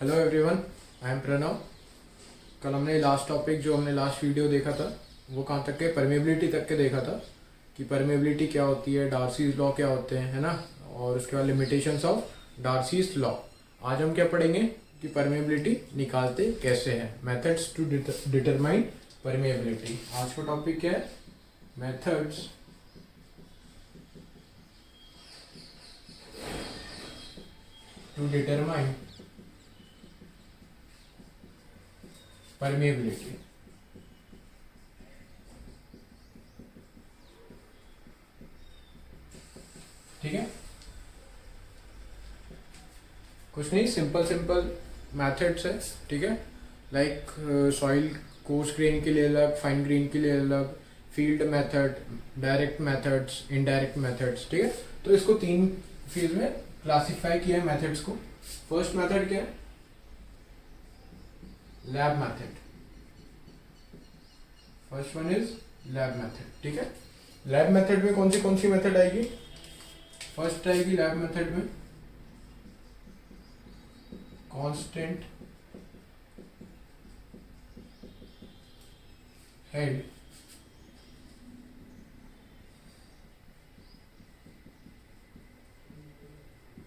Hello everyone, I am Pranav. कल हमने last topic जो हमने लास्ट वीडियो देखा था वो कहाँ तक के परमेबिलिटी तक के देखा था कि परमेबिलिटी क्या होती है, डार्सीज लॉ क्या होते हैं, है ना। और उसके बाद लिमिटेशंस ऑफ डार्सीज लॉ। आज हम क्या पढ़ेंगे कि परमेबिलिटी निकालते कैसे हैं, मेथड्स टू डिटरमाइन परमेबिलिटी। आज का टॉपिक क्या है? Methods to determine permeability. ठीक है, कुछ नहीं, सिंपल सिंपल मैथड्स है। ठीक है, लाइक सॉइल कोर्स ग्रेन के लिए अलग, फाइन ग्रेन के लिए अलग, field method, direct methods, indirect methods. ठीक है, तो इसको तीन फील्ड में क्लासिफाई किया है मेथड्स को। फर्स्ट मेथड क्या है? Lab method. First one is lab method. ठीक है, लैब मेथड में कौन सी मेथड आएगी? फर्स्ट आएगी लैब मेथड में constant head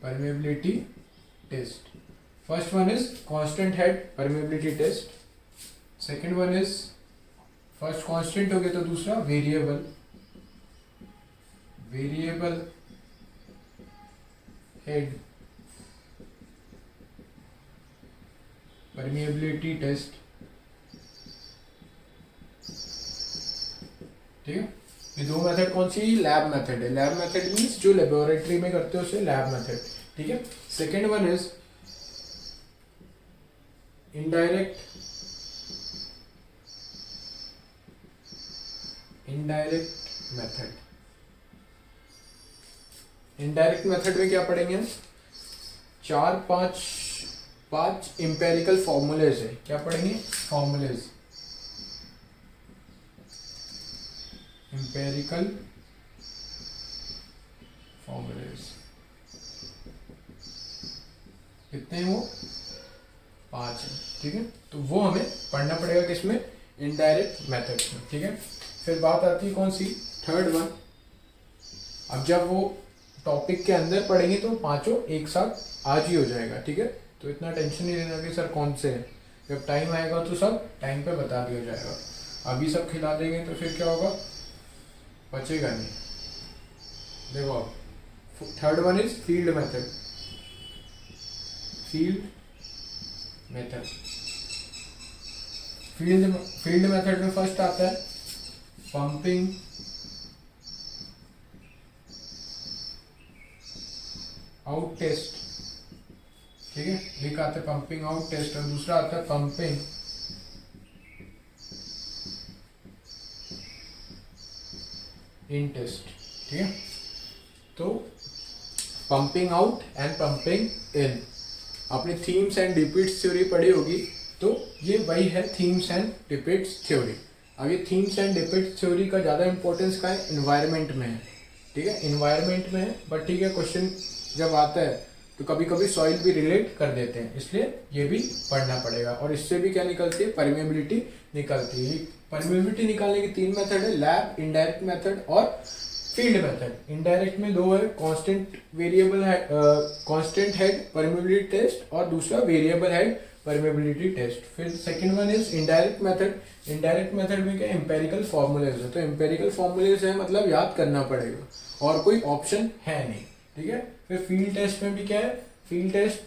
permeability test. First one is constant head permeability test. Second one is first constant हो गया तो दूसरा वेरिएबल हेड permeability test. ठीक है, ये दो मेथड कौन सी? लैब मेथड है। लैब मेथड मीन्स जो लेबोरेटरी में करते हो उसे लैब मेथड। ठीक है, second one is indirect method. Indirect method में क्या पढ़ेंगे हम? पांच इंपेरिकल फॉर्मूलेज है। क्या पढ़ेंगे? Formulas, empirical formulas. कितने हैं वो? 5 है। ठीक है, तो वो हमें पढ़ना पड़ेगा किसमें? इनडायरेक्ट मेथड्स में। ठीक है, फिर बात आती है कौन सी? Third one. अब जब वो टॉपिक के अंदर पढ़ेंगे तो पांचों एक साथ आज ही हो जाएगा। ठीक है, तो इतना टेंशन नहीं लेना कि सर कौन से हैं। जब टाइम आएगा तो सब टाइम पे बता दिया जाएगा। अभी सब खिला देंगे तो फिर क्या होगा? बचेगा नहीं। देखो अब third one is field method. Field method में फर्स्ट आता है पंपिंग आउट टेस्ट। ठीक है, एक आता है पंपिंग आउट टेस्ट और दूसरा आता है पंपिंग इन टेस्ट। ठीक है, तो पंपिंग आउट एंड पंपिंग इन आपने थीम्स एंड रिपीट्स थ्योरी पढ़ी होगी, तो ये वही है थीम्स एंड रिपीट्स थ्योरी। अब ये थीम्स एंड रिपीट्स थ्योरी का ज़्यादा इंपॉर्टेंस का है? इन्वायरमेंट में है। ठीक है, इन्वायरमेंट में है, बट ठीक है, क्वेश्चन जब आता है तो कभी कभी सॉइल भी रिलेट कर देते हैं, इसलिए ये भी पढ़ना पड़ेगा। और इससे भी क्या निकलती है? परमेबिलिटी निकलती है। परमेबिलिटी निकालने की तीन मेथड है, लैब, इनडायरेक्ट मेथड और फील्ड मेथड। इनडायरेक्ट में दो है, कांस्टेंट हेड परमेबिलिटी टेस्ट और दूसरा वेरिएबल हेड परमेबिलिटी टेस्ट। फिर second one is indirect method. Indirect method में क्या? एम्पेरिकल फॉर्मूलेज है। तो एम्पेरिकल फॉर्मूलेज है मतलब याद करना पड़ेगा और कोई ऑप्शन है नहीं। ठीक है, फिर फील्ड टेस्ट में भी क्या है? Field test,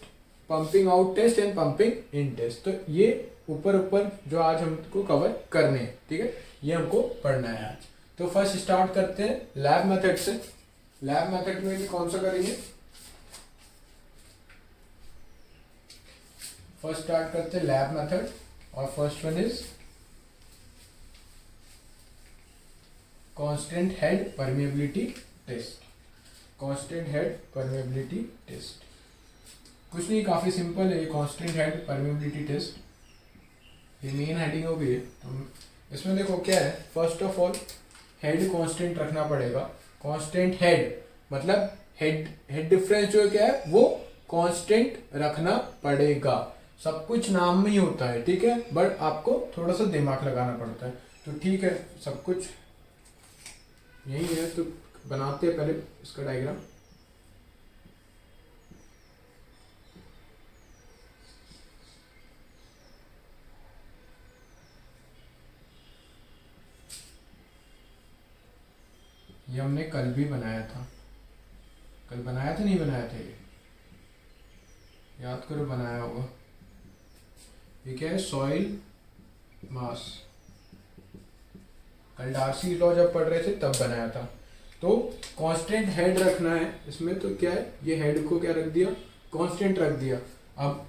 pumping out test and pumping in test. तो ये ऊपर जो आज हमको कवर करने हैं। ठीक है, ये हमको पढ़ना है आज। तो फर्स्ट स्टार्ट करते हैं लैब मेथड से। लैब मेथड में भी कौन सा करेंगे? फर्स्ट स्टार्ट करते हैं लैब मेथड और first one is constant head permeability test. Constant head permeability test कुछ नहीं, काफी सिंपल है। कांस्टेंट हेड परमेबिलिटी टेस्ट, ये मेन हेडिंग हो गई है। तो इसमें देखो क्या है, first of all head constant रखना पड़ेगा। कांस्टेंट हेड मतलब हेड डिफरेंस जो क्या है वो कांस्टेंट रखना पड़ेगा। सब कुछ नाम में ही होता है, ठीक है, बट आपको थोड़ा सा दिमाग लगाना पड़ता है। तो ठीक है, सब कुछ यही है, तो बनाते हैं पहले इसका डायग्राम। ये हमने कल भी बनाया था, कल बनाया था नहीं बनाया था, ये याद करो, बनाया होगा। ये क्या है, सॉइल मास, कल डार्सी लॉ जब पढ़ रहे थे तब बनाया था। तो कांस्टेंट हेड रखना है इसमें, तो क्या है, ये हेड को क्या रख दिया, कांस्टेंट रख दिया। अब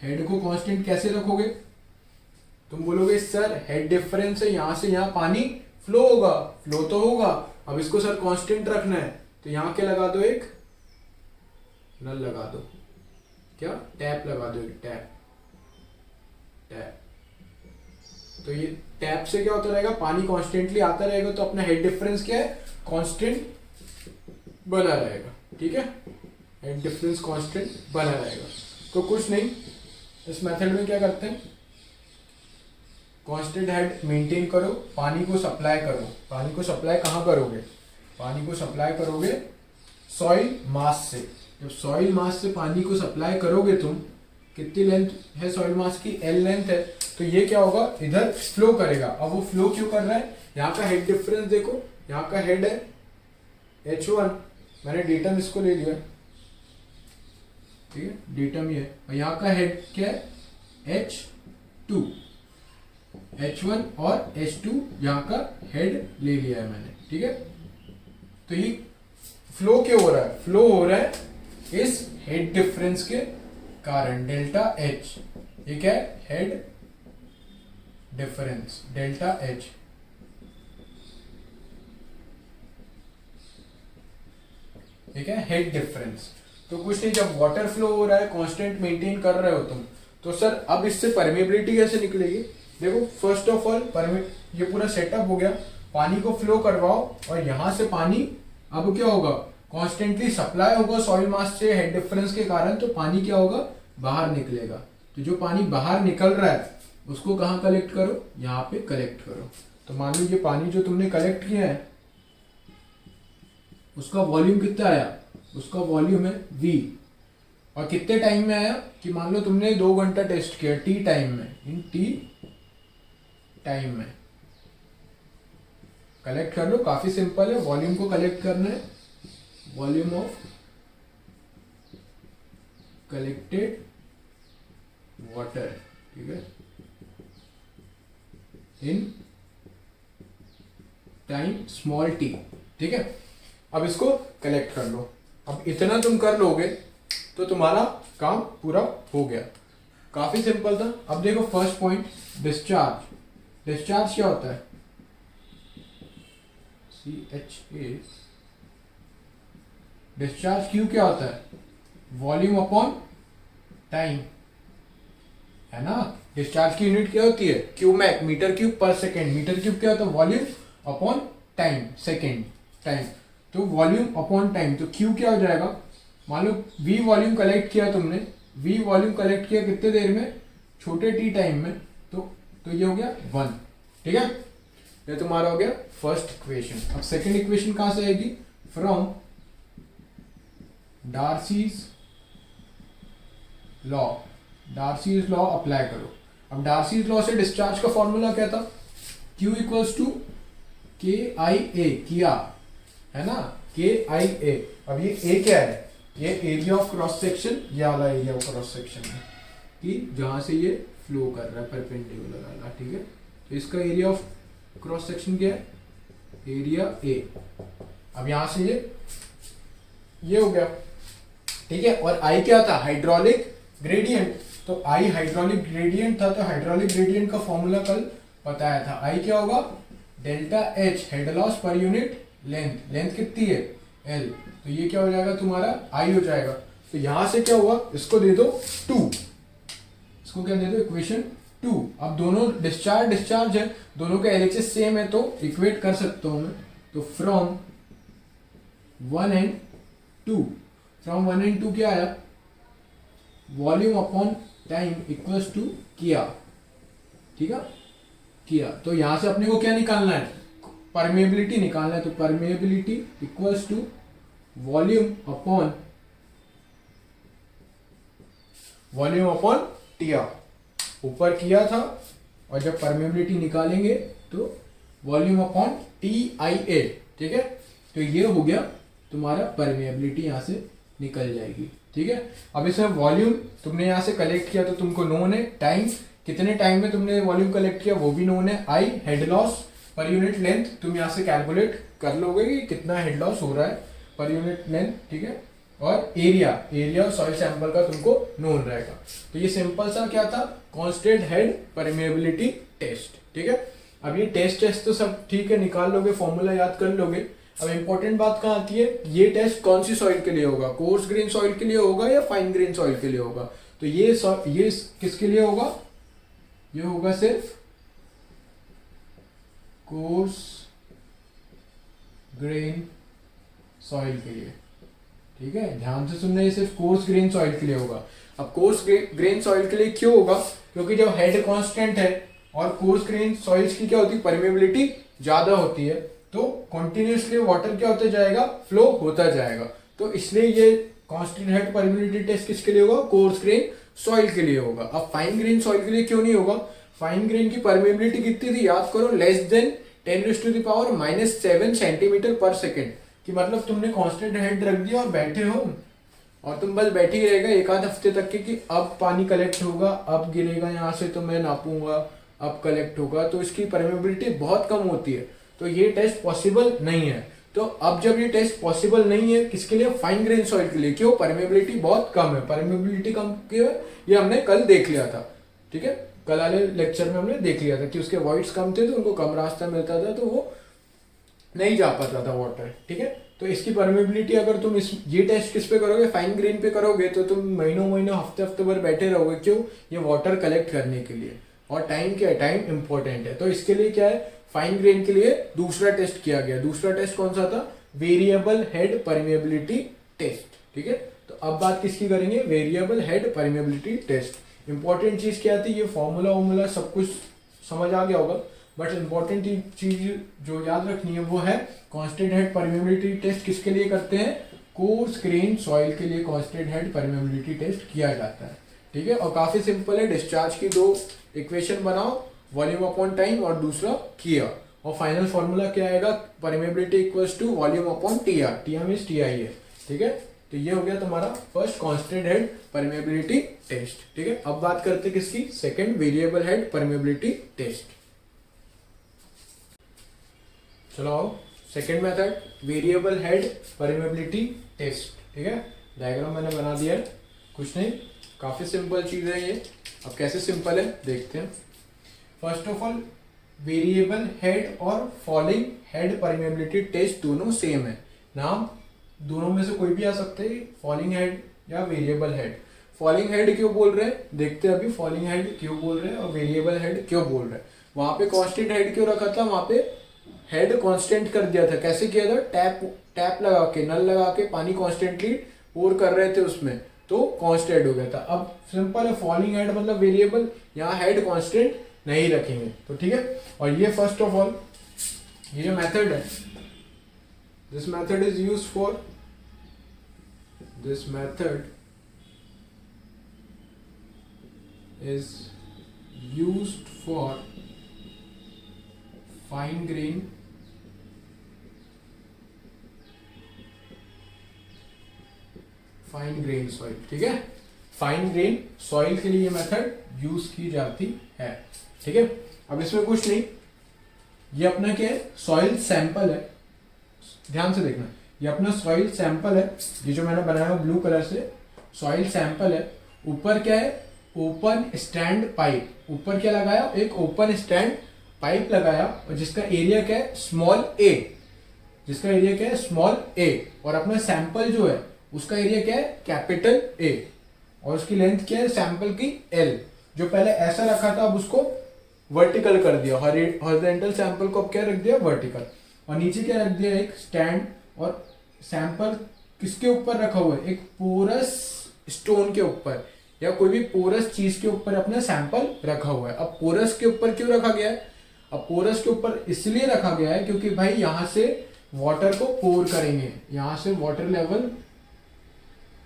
हेड को कांस्टेंट कैसे रखोगे, तुम बोलोगे सर हेड डिफरेंस है, यहाँ से यहाँ पानी फ्लो होगा, फ्लो तो होगा, अब इसको सर कांस्टेंट रखना है, तो यहाँ क्या लगा दो, एक नल लगा दो, क्या टैप लगा दो, एक टैप, टैप। तो ये टैप से क्या होता रहेगा, पानी कॉन्स्टेंटली आता रहेगा, तो अपना हेड डिफरेंस क्या है, कांस्टेंट बना रहेगा, ठीक है, हेड डिफरेंस कांस्टेंट बना रहेगा। तो कुछ नहीं, इस मेथड में क्या करते हैं, कांस्टेंट हेड मेंटेन करो, पानी को सप्लाई करो। पानी को सप्लाई कहाँ करोगे, पानी को सप्लाई करोगे सॉइल मास से। जब सॉइल मास से पानी को सप्लाई करोगे तुम, कितनी लेंथ है सॉइल मास की, एल लेंथ है, तो ये क्या होगा, इधर फ्लो करेगा। अब वो फ्लो क्यों कर रहा है, यहाँ का हेड डिफरेंस देखो, यहाँ का हेड है H1, मैंने डेटम इसको ले लिया, ठीक है, डेटम ये है, और यहाँ का हेड क्या है, H2, H1 और H2 यहाँ का हेड ले लिया है मैंने, ठीक है। तो ये फ्लो क्यों हो रहा है, फ्लो हो रहा है इस हेड डिफरेंस के कारण, डेल्टा H, ये क्या है, हेड डिफरेंस, डेल्टा H। ठीक है, हेड डिफरेंस। तो कुछ नहीं, जब वाटर फ्लो हो रहा है, कांस्टेंट मेंटेन कर रहे हो तुम, तो सर अब इससे परमेबिलिटी कैसे निकलेगी, देखो फर्स्ट ऑफ ऑल ये पूरा सेटअप हो गया, पानी को फ्लो करवाओ, और यहां से पानी अब क्या होगा, कॉन्स्टेंटली सप्लाई होगा सॉइल मास से हेड डिफरेंस के कारण, तो पानी क्या होगा, बाहर निकलेगा। तो जो पानी बाहर निकल रहा है उसको कहाँ कलेक्ट करो, यहाँ पे कलेक्ट करो। तो मान लो ये पानी जो तुमने कलेक्ट किया है उसका वॉल्यूम कितना आया, उसका वॉल्यूम है V, और कितने टाइम में आया, कि मान लो तुमने 2 घंटा टेस्ट किया, T टाइम में, इन T टाइम में कलेक्ट कर लो। काफी सिंपल है, वॉल्यूम को कलेक्ट करना है, वॉल्यूम ऑफ कलेक्टेड वाटर, ठीक है, इन टाइम स्मॉल t, ठीक है। अब इसको कलेक्ट कर लो, अब इतना तुम कर लोगे तो तुम्हारा काम पूरा हो गया, काफी सिंपल था। अब देखो फर्स्ट पॉइंट, डिस्चार्ज। डिस्चार्ज क्या होता है, CHA, डिस्चार्ज क्यू क्या होता है, वॉल्यूम अपॉन टाइम, है ना। डिस्चार्ज की यूनिट क्या होती है, क्यूमैक, मीटर क्यूब पर सेकेंड। मीटर क्यूब क्या होता है, volume upon time, second time, तो वॉल्यूम अपॉन टाइम। तो क्यू क्या हो जाएगा, मान लो V वॉल्यूम कलेक्ट किया तुमने, V वॉल्यूम कलेक्ट किया कितने देर में, छोटे t टाइम में, तो ये हो गया 1, ठीक है। ये तुम्हारा हो गया फर्स्ट इक्वेशन। अब सेकंड इक्वेशन कहां से आएगी, from Darcy's law. Darcy's law apply करो। अब डार्सीज लॉ से डिस्चार्ज का फॉर्मूला क्या था, Q इक्वल्स टू KIA, किया, है ना, KIA। अब ये A क्या है, ये एरिया ऑफ क्रॉस सेक्शन, ये वाला एरिया ऑफ क्रॉस सेक्शन है, कि जहां से ये फ्लो कर रहा है परपेंडिकुलर वाला, ठीक है। तो इसका एरिया ऑफ क्रॉस सेक्शन क्या है, एरिया A। अब यहां से ये हो गया, ठीक है। और I क्या था, हाइड्रोलिक ग्रेडियंट, तो I हाइड्रोलिक ग्रेडियंट था, तो हाइड्रोलिक ग्रेडियंट का फॉर्मूला कल बताया था। I क्या होगा, delta H, head loss per unit length. Length कितनी है, L, तो ये क्या हो जाएगा तुम्हारा, I हो जाएगा। तो यहां से क्या हुआ, इसको दे दो 2, इसको क्या दे दो, इक्वेशन 2। अब दोनों डिस्चार्ज है, दोनों का LHS सेम है, तो इक्वेट कर सकता हूं मैं। तो फ्रॉम 1 एंड 2, फ्रॉम 1 एंड 2 क्या आया, volume upon time equals to किया, ठीक है, किया। तो यहां से अपने को क्या निकालना है, परमेबिलिटी निकालना है। तो permeability equals to volume upon TR. ऊपर किया था और जब परमेबिलिटी निकालेंगे तो वॉल्यूम अपॉन टीआईए, ठीक है। तो ये हो गया तुम्हारा परमेबिलिटी, यहां से निकल जाएगी, ठीक है। अब इसमें वॉल्यूम तुमने यहां से कलेक्ट किया तो तुमको नोन है, टाइम कितने टाइम में तुमने वॉल्यूम कलेक्ट किया वो भी नोन है, I head loss per unit length तुम यहां से कैलकुलेट कर लोगे कि कितना हेड लॉस हो रहा है पर यूनिट लेंथ, ठीक है। और एरिया सॉइल सैंपल का तुमको नोन रहेगा। तो ये सिंपल सा क्या था, कांस्टेंट हेड परमेबिलिटी टेस्ट, ठीक है। अब ये टेस्ट तो सब ठीक है, निकाल लोगे, फॉर्मूला याद कर लोगे। अब इंपॉर्टेंट बात कहाँ आती है, ये टेस्ट कौन सी सॉइल के लिए होगा, कोर्स ग्रेन सॉइल के लिए होगा या फाइन ग्रेन सॉइल के लिए होगा। तो ये किसके लिए होगा, ये होगा सिर्फ कोर्स ग्रेन सॉइल के लिए, ठीक है। ध्यान से सुनना, ये सिर्फ कोर्स ग्रेन सॉइल के लिए होगा। अब कोर्स ग्रेन सॉइल के लिए क्यों होगा, क्योंकि जब हेड कांस्टेंट है और कोर्स ग्रेन सॉइल्स की क्या होती है, परमेबिलिटी ज्यादा होती है, तो कॉन्टिन्यूसली वाटर क्या होता जाएगा, फ्लो होता जाएगा। तो इसलिए ये कांस्टेंट हेड परमेबिलिटी टेस्ट किसके लिए होगा, कोर्स ग्रेन सॉइल के लिए होगा। अब फाइन ग्रेन सॉइल के लिए क्यों नहीं होगा, फाइन ग्रेन की परमेबिलिटी कितनी थी, याद करो, लेस देन 10⁻⁻7 सेंटीमीटर पर सेकेंड। कि मतलब तुमने कांस्टेंट हेड रख दिया और बैठे हो और तुम बस बैठे ही रहेगा एक आध हफ्ते तक के कि अब पानी कलेक्ट होगा, अब गिरेगा यहाँ से तो मैं नापूंगा, अब कलेक्ट होगा, तो इसकी परमेबिलिटी बहुत कम होती है। तो ये टेस्ट पॉसिबल नहीं है। तो अब जब ये टेस्ट पॉसिबल नहीं है किसके लिए, फाइन ग्रेन सॉइल के लिए, क्यों, परमेबिलिटी बहुत कम है। परमेबिलिटी कम क्यों है, ये हमने कल देख लिया था, ठीक है। कल वाले लेक्चर में हमने देख लिया था कि उसके वॉइड्स कम थे तो उनको कम रास्ता मिलता था, तो वो नहीं जा पाता था वाटर, ठीक है। तो इसकी परमेबिलिटी अगर तुम ये टेस्ट किस पे करोगे, फाइन ग्रेन पे करोगे, तो तुम महीनों हफ्ते भर बैठे रहोगे, क्यों, ये वाटर कलेक्ट करने के लिए। और टाइम क्या है, टाइम इंपॉर्टेंट है। तो इसके लिए क्या है, फाइन ग्रेन के लिए दूसरा टेस्ट किया गया। दूसरा टेस्ट कौन सा था, वेरिएबल हेड परमेबिलिटी टेस्ट, ठीक है। तो अब बात किसकी करेंगे, variable head permeability test. Important चीज क्या थी, ये फॉर्मूला सब कुछ समझ आ गया होगा, बट इंपॉर्टेंट चीज जो याद रखनी है वो है कांस्टेंट हेड परमेबिलिटी टेस्ट किसके लिए करते हैं, कोर्स ग्रेन सॉइल के लिए कांस्टेंट हेड परमेबिलिटी टेस्ट किया जाता है, ठीक है। और काफी सिंपल है, डिस्चार्ज की दो इक्वेशन बनाओ, वॉल्यूम अपॉन टाइम और दूसरा किया, और फाइनल फॉर्मूला क्या आएगा, permeability equals to volume upon TR, TR means TI है, ठीक है। तो ये हो गया तुम्हारा first constant head permeability test, ठीक है। अब बात करते हैं किसकी, second variable head permeability test. चलो आओ, second method variable head permeability test, ठीक है। डायग्राम मैंने बना दिया है, कुछ नहीं, काफी सिंपल चीज है ये। अब कैसे सिंपल है देखते हैं। First of all, variable head और फॉलिंग हेड परमेबिलिटी टेस्ट दोनों सेम है, नाम दोनों में से कोई भी आ सकते हैं, फॉलिंग हेड या वेरिएबल हेड। फॉलिंग हेड क्यों बोल रहे हैं, देखते हैं अभी फॉलिंग हेड क्यों बोल रहे हैं और वेरिएबल हेड क्यों बोल रहे हैं। वहां पे कांस्टेंट हेड क्यों रखा था, वहां पे हेड कांस्टेंट कर दिया था, कैसे किया था, टैप लगा के, नल लगा के पानी कॉन्स्टेंटली पोर कर रहे थे उसमें, तो कांस्टेंट हो गया था। अब सिंपल है, फॉलिंग हेड मतलब वेरिएबल, यहाँ हेड कांस्टेंट नहीं रखेंगे, तो ठीक है। और ये फर्स्ट ऑफ ऑल ये जो मेथड है, this method is used for, this method is used for fine grain soil, ठीक है। फाइन ग्रेन सॉइल के लिए ये मेथड यूज की जाती है, ठीक है। अब इसमें कुछ नहीं, ये अपना क्या है, सॉइल सैंपल है, ध्यान से देखना, ये अपना सॉइल सैंपल है, ये जो मैंने बनाया ब्लू कलर से सॉइल सैंपल है। ऊपर क्या है, ओपन स्टैंड पाइप, ऊपर क्या लगाया, एक ओपन स्टैंड पाइप लगाया, और जिसका एरिया क्या है, स्मॉल ए, जिसका एरिया क्या है, स्मॉल ए, और अपना सैंपल जो है उसका एरिया क्या है, कैपिटल ए, और उसकी लेंथ क्या है सैंपल की एल। जो पहले ऐसा रखा था अब उसको वर्टिकल कर दिया, हॉरिजॉन्टल सैंपल को अब क्या रख दिया, वर्टिकल, और नीचे क्या रख दिया, एक स्टैंड, और सैंपल किसके ऊपर रखा हुआ है, एक पोरस स्टोन के ऊपर। या कोई भी पोरस चीज के ऊपर अपना सैंपल रखा हुआ है। अब पोरस के ऊपर क्यों रखा गया है? अब पोरस के ऊपर इसलिए रखा गया है क्योंकि भाई यहाँ से वाटर को पोर करेंगे, यहाँ से वाटर लेवल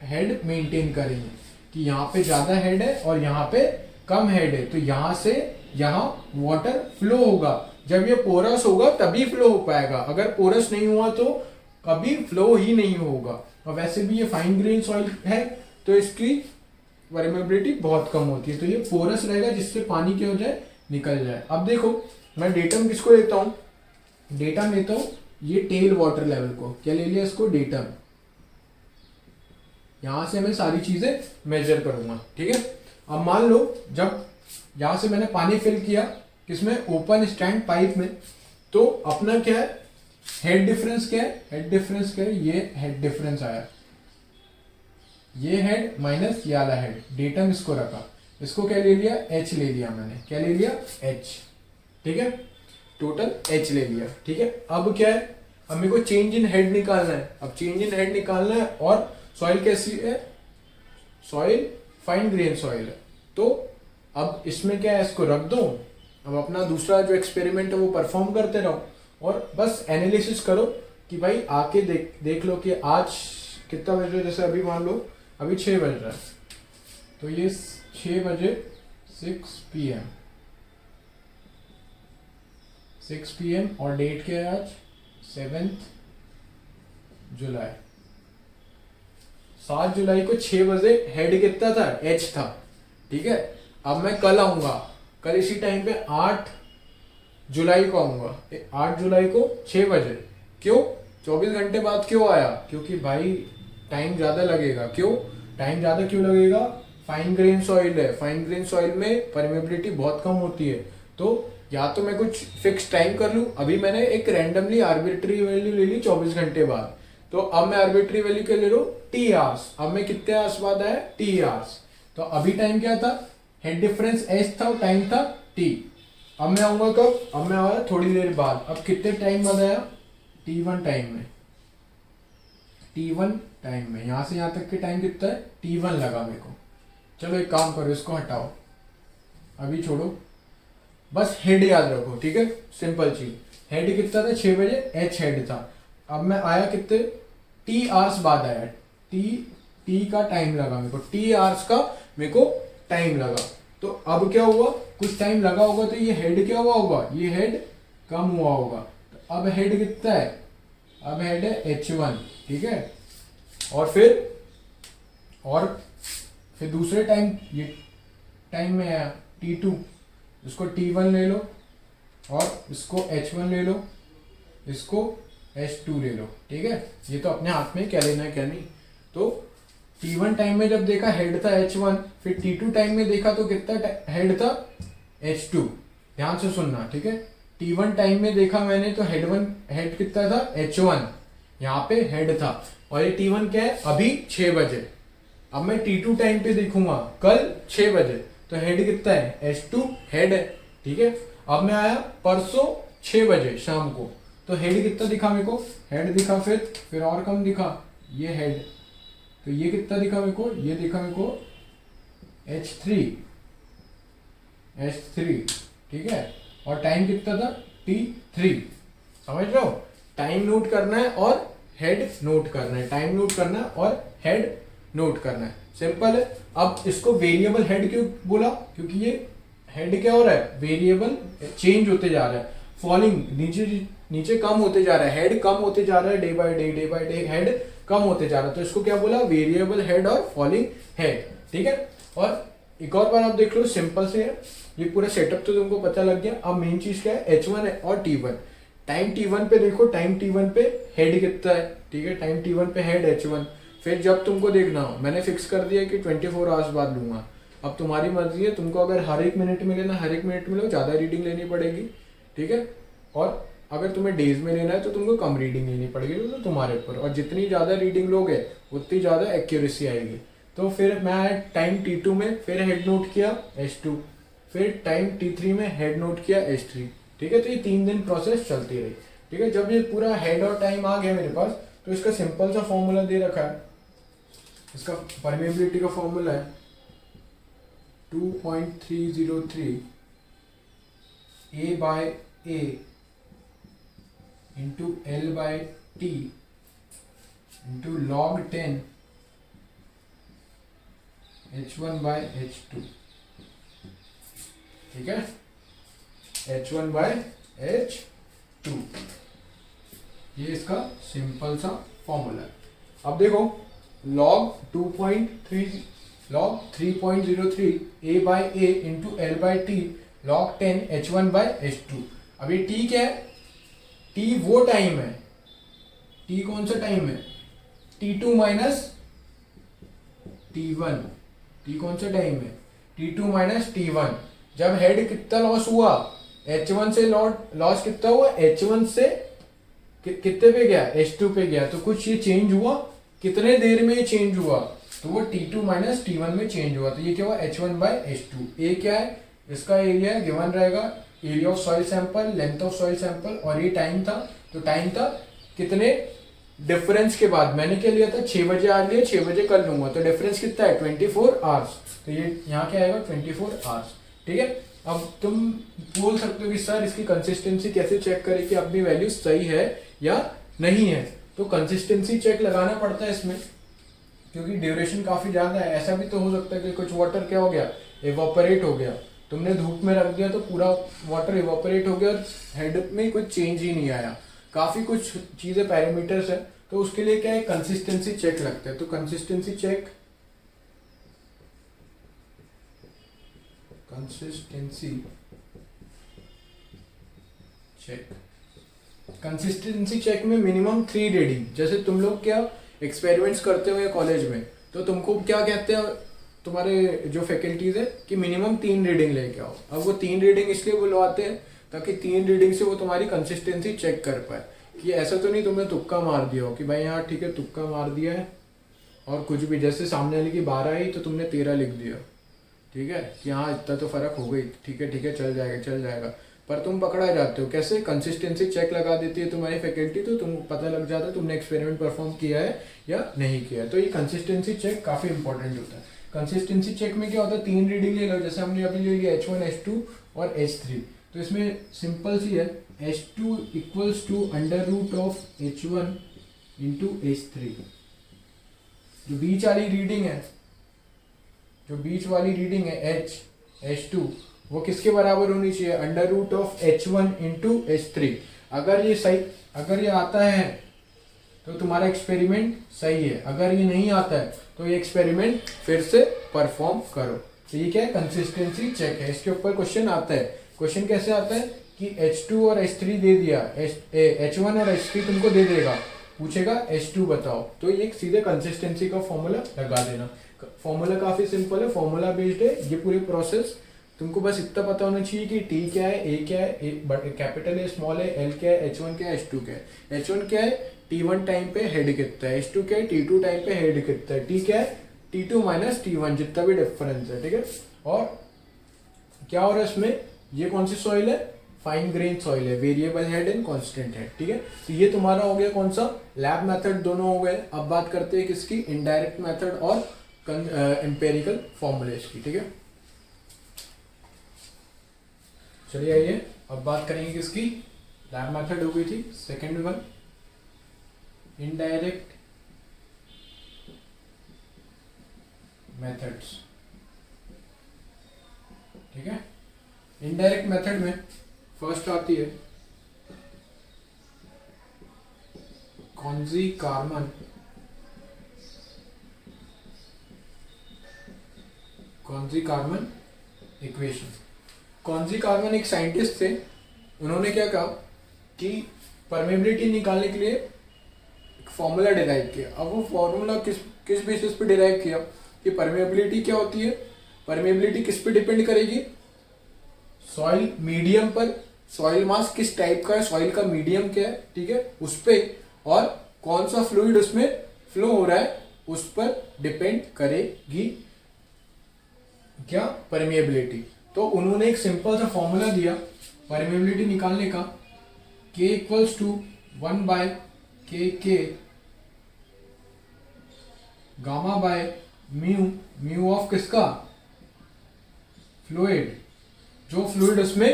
हेड मेंटेन करेंगे कि यहाँ पे ज्यादा हेड है और यहाँ पे कम हेड है, तो यहाँ से यहाँ वाटर फ्लो होगा। जब ये पोरस होगा तभी फ्लो हो पाएगा, अगर पोरस नहीं हुआ तो कभी फ्लो ही नहीं होगा। और वैसे भी ये फाइन ग्रेन सॉइल है तो इसकी परमेबिलिटी बहुत कम होती है, तो ये पोरस रहेगा जिससे पानी क्या हो जाए, निकल जाए। अब देखो मैं डेटम किसको लेता हूँ, डेटम लेता हूँ ये टेल वाटर लेवल को, क्या ले लिया इसको, डेटम। यहां से मैं सारी चीजें मेजर करूंगा, ठीक है। अब मान लो जब यहां से मैंने पानी फिल किया किसमें, ओपन स्टैंड पाइप में, तो अपना क्या है, हेड डिफरेंस क्या है, हेड डिफरेंस क्या है, ये हेड डिफरेंस आया, ये हेड माइनस ये वाला हेड, डेटम इसको रखा, इसको क्या ले लिया, एच ले लिया मैंने, क्या ले लिया, एच, ठीक है, टोटल एच ले लिया, ठीक है। अब क्या है, अब मेरे को चेंज इन हेड निकालना है। अब चेंज इन हेड निकालना है और सॉइल कैसी है, सॉइल फाइन ग्रेन सॉइल है, तो अब इसमें क्या है, इसको रख दो। अब अपना दूसरा जो एक्सपेरिमेंट है वो परफॉर्म करते रहो और बस एनालिसिस करो कि भाई आके देख लो कि आज कितना बज रहा है। जैसे अभी मान लो अभी 6 बज रहा है, तो ये 6 बजे 6 PM और डेट क्या है आज 7 जुलाई। 7 जुलाई को 6 बजे हेड कितना था, एच था, ठीक है। अब मैं कल आऊंगा, कल इसी टाइम पे 8 जुलाई को आऊंगा, 8 जुलाई को 6 बजे, क्यों 24 घंटे बाद क्यों आया, क्योंकि भाई टाइम ज्यादा लगेगा। क्यों टाइम ज्यादा क्यों लगेगा, फाइन ग्रेन सॉइल है, फाइन ग्रेन सॉइल में परमेबिलिटी बहुत कम होती है, तो या तो मैं कुछ फिक्स टाइम कर लूं। अभी मैंने एक रैंडमली आर्बिट्री वैल्यू ले ली 24 घंटे बाद, तो अब मैं आर्बिट्री वैल्यू क्या ले लूं, टी आवर्स। अब मैं कितने आवर्स बाद आया, टी आवर्स, तो अभी टाइम क्या था, हेड डिफरेंस एच था और टाइम था टी। अब मैं आऊंगा कब, अब मैं आया थोड़ी देर बाद। अब कितने टाइम बाद आया, T1 टाइम में, T1 टाइम में, यहां से यहां तक के टाइम कितना है, T1 लगा मेरे को। चलो एक काम करो, इसको हटाओ, अभी छोड़ो, बस हेड याद रखो, ठीक है, सिंपल चीज। हेड कितना था, 6 बजे, एच हेड था। अब मैं आया कितने, टी आवर्स बाद आया, टी का टाइम लगा मेरे को, टी आवर्स का मेरे को टाइम लगा। तो अब क्या हुआ, कुछ टाइम लगा होगा तो ये हेड क्या हुआ होगा, ये हेड कम हुआ होगा। तो अब हेड कितना है, अब हेड है H1, ठीक है। और फिर दूसरे टाइम, ये टाइम में आया T2, इसको T1 ले लो और इसको H1 ले लो, इसको H2 ले लो, ठीक है। ये तो अपने हाथ में क्या लेना है क्या नहीं। तो T1 टाइम में जब देखा हेड था H1, फिर T2 टाइम में देखा तो कितना हेड था, H2। ध्यान से सुनना, ठीक है। T1 टाइम में देखा मैंने तो हेड कितना था, H1, यहाँ पे हेड था। और ये T1 क्या है, अभी 6 बजे। अब मैं T2 टाइम पे देखूंगा कल 6 बजे, तो हेड कितना है, H2 हेड है, ठीक है। अब मैं आया परसों 6 बजे शाम को, तो हेड कितना दिखा मेरे को, हेड दिखा, फिर और कम दिखा, ये हेड, तो ये कितना दिखा मेरे को, ये दिखा मेरे को H3, ठीक है। और टाइम कितना था, T3। समझ रहे हो, टाइम नोट करना है और हेड नोट करना है, टाइम नोट करना है और हेड नोट करना है, सिंपल है। अब इसको वेरिएबल हेड क्यों बोला, क्योंकि ये हेड क्या हो रहा है, वेरिएबल चेंज होते जा रहा है, फॉलिंग, नीचे कम होते जा रहा है, हेड कम होते जा रहा है, डे बाय डे हेड कम होते जा रहा है, तो इसको क्या बोला, वेरिएबल हेड और फॉलिंग हेड, ठीक है। और एक और बार आप देख लो, सिंपल से है, ये पूरा सेटअप तो तुमको पता लग गया। अब मेन चीज क्या है, H1 है और T1। टाइम T1 पे देखो, टाइम T1 पे हेड कितना है, ठीक है, टाइम T1 पे हेड H1। फिर जब तुमको देखना हो, मैंने फिक्स कर दिया कि 24 आवर्स बाद लूंगा। अब तुम्हारी मर्जी है, तुमको अगर हर एक मिनट में लेना, हर एक मिनट में लो, ज्यादा रीडिंग लेनी पड़ेगी, ठीक है। और अगर तुम्हें डेज में लेना है तो तुमको कम रीडिंग लेनी पड़ेगी, तो तुम्हारे ऊपर। और जितनी ज्यादा रीडिंग लोगे उतनी ज्यादा एक्यूरेसी आएगी। तो फिर मैं टाइम T2 में फिर हेड नोट किया H2, फिर टाइम T3 में हेड नोट किया H3, ठीक है। तो ये 3 दिन प्रोसेस चलती रही, ठीक है। जब ये पूरा हेड और टाइम आ गया मेरे पास, तो इसका सिंपल सा फॉर्मूला दे रखा है, इसका परमेबिलिटी का फॉर्मूला है 2.303 A by A into L by T into log 10 H1 by H2, ठीक है, H1 by H2, ये इसका सिंपल सा फॉर्मूला है। अब देखो log 3.03 A by A into L by T log 10 H1 by H2। अब ये T क्या है? T वो टाइम है, T कौन सा टाइम है? T2 minus T1। T कौन सा टाइम है? T2 minus T1। जब हेड कितना लॉस हुआ? H1 से लॉस कितना हुआ? H1 से कितने पे गया? H2 पे गया। तो कुछ ये चेंज हुआ, कितने देर में ये चेंज हुआ? तो वो T2 माइनस T1 में चेंज हुआ। तो ये क्या हुआ? H1 bye H2। ए क्या है? इसका एरिया गिवन रहेगा, area of soil sample, length of soil sample, और ये टाइम था। तो टाइम था कितने डिफरेंस के बाद? मैंने क्या लिया था? 6 बजे आ लिया, 6 बजे कर लूंगा। तो डिफरेंस कितना है? 24 आवर्स। तो ये यहाँ क्या आएगा? 24 आवर्स, ठीक है। अब तुम बोल सकते हो कि सर इसकी कंसिस्टेंसी कैसे चेक करें कि अपनी वैल्यू सही है या नहीं है? तो कंसिस्टेंसी चेक लगाना पड़ता है इसमें, क्योंकि ड्यूरेशन काफी ज्यादा है। ऐसा भी तो हो सकता है कि कुछ वाटर क्या हो गया? इवोपरेट हो गया। तुमने धूप में रख दिया तो पूरा वाटर इवोपरेट हो गया और हेड में कुछ चेंज ही नहीं आया। काफी कुछ चीजें पैरामीटर्स है, तो उसके लिए क्या है? कंसिस्टेंसी चेक लगता है। तो कंसिस्टेंसी चेक कंसिस्टेंसी चेक में मिनिमम 3 रीडिंग। जैसे तुम लोग क्या एक्सपेरिमेंट्स करते हो कॉलेज में, तो तुमको क्या कहते हैं तुम्हारे जो फैकल्टीज है कि मिनिमम 3 रीडिंग लेके आओ। अब वो 3 रीडिंग इसलिए बुलवाते हैं ताकि 3 रीडिंग से वो तुम्हारी कंसिस्टेंसी चेक कर पाए कि ऐसा तो नहीं तुमने तुक्का मार दिया हो कि भाई यहाँ ठीक है तुक्का मार दिया है और कुछ भी, जैसे सामने वाले की 12 आई तो तुमने 13 लिख दिया, ठीक है, कि हाँ इतना तो फर्क हो गई, ठीक है चल जाएगा, पर तुम पकड़ा जाते हो। कैसे? कंसिस्टेंसी चेक लगा देती है तुम्हारी फैकल्टी, तो तुम पता लग जाता है तुमने एक्सपेरिमेंट परफॉर्म किया है या नहीं किया है। तो ये कंसिस्टेंसी चेक काफी इंपॉर्टेंट होता है। कंसिस्टेंसी चेक में क्या होता है? 3 रीडिंग ले लो। जैसे हमने अभी ले लिया H1, H2 और H3। तो इसमें सिंपल सी है, H2 equals to under root of H1 into H3। जो बीच वाली रीडिंग है H2, वो किसके बराबर होनी चाहिए? Under root of H1 into H3। अगर ये आता है तो तुम्हारा एक्सपेरिमेंट सही है, अगर ये नहीं आता है तो ये एक्सपेरिमेंट फिर से परफॉर्म करो। तो ये क्या है? कंसिस्टेंसी चेक है। इसके ऊपर क्वेश्चन आता है। क्वेश्चन कैसे आता है कि H2 और H3 दे दिया, H1 और H3 तुमको दे देगा, पूछेगा H2 बताओ, तो ये सीधे कंसिस्टेंसी का फॉर्मूला लगा देना। फॉर्मूला काफी सिंपल है, फॉर्मूला बेस्ड है ये पूरी प्रोसेस। तुमको बस इतना पता होना चाहिए कि T क्या है, A क्या है, कैपिटल है, स्मॉल है, L क्या है, H1 क्या है, H2 क्या है। H1 क्या है? T1 टाइम पे हेड कितना है। H2 क्या है? T2 टाइम पे हेड कितना है। T क्या है? T2 माइनस T1, जितना भी डिफरेंस है, ठीक है। और क्या हो रहा है इसमें? ये कौन सी सॉइल है? फाइन ग्रेन सॉइल है, variable head and constant head, ठीक है। तो ये तुम्हारा हो गया कौन सा? लैब मेथड दोनों हो गए। अब बात करते हैं किसकी? इनडायरेक्ट मेथड और एम्पेरिकल फॉर्मूलेस की, ठीक है। चलिए आइए अब बात करेंगे किसकी? लैब मेथड हो गई थी। सेकेंड वन इनडायरेक्ट मेथड्स, ठीक है। इनडायरेक्ट मेथड में फर्स्ट आती है कॉन्जी कार्मन इक्वेशन। कॉन्जी कार्मन एक साइंटिस्ट थे। उन्होंने क्या कहा कि परमेबिलिटी निकालने के लिए एक फॉर्मूला डिराइव किया। अब वो फॉर्मूला किस बेसिस पे डिराइव किया कि परमेबिलिटी क्या होती है? परमेबिलिटी किस पे डिपेंड करेगी? सॉइल मीडियम पर, सॉइल मास किस टाइप का है, सॉइल का मीडियम क्या है, ठीक है, उस पे, और कौन सा फ्लूइड उसमें फ्लो हो रहा है उस पर डिपेंड करेगी क्या? परमेबिलिटी। तो उन्होंने एक सिंपल सा फॉर्मूला दिया परमेबिलिटी निकालने का, K इक्वल्स टू 1 बाय के गामा बाय म्यू ऑफ किसका? फ्लूइड, जो फ्लूइड उसमें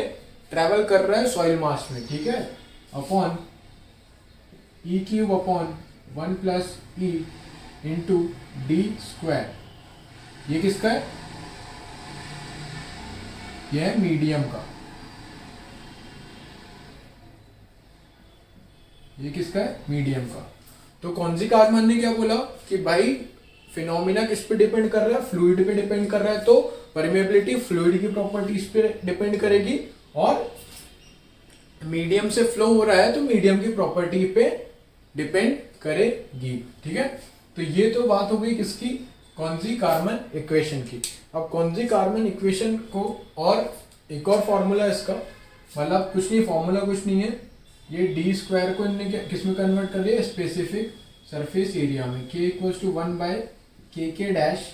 ट्रेवल कर रहा है सॉइल मास में, ठीक है, अपॉन ई cube upon 1 plus E into D square. ये किसका है? यह है मीडियम का। ये किसका है? मीडियम का। तो कौनसी कारमन ने क्या बोला कि भाई फिनोमिना किस पे डिपेंड कर रहा है? फ्लूइड पे डिपेंड कर रहा है, तो परमेबिलिटी फ्लूइड की प्रॉपर्टीज पे डिपेंड करेगी, और मीडियम से फ्लो हो रहा है तो मीडियम की प्रॉपर्टी पे डिपेंड करेगी, ठीक है। तो ये तो बात हो गई किसकी? कौनसी कार्बन इक्वेशन की। अब कौनसी कार्बन इक्वेशन को, और एक और फॉर्मूला इसका, मतलब कुछ नहीं, फॉर्मूला कुछ नहीं है, ये डी स्क्वायर को इनने किस में कन्वर्ट कर दिया? स्पेसिफिक सरफेस एरिया में। K equals to 1 by K dash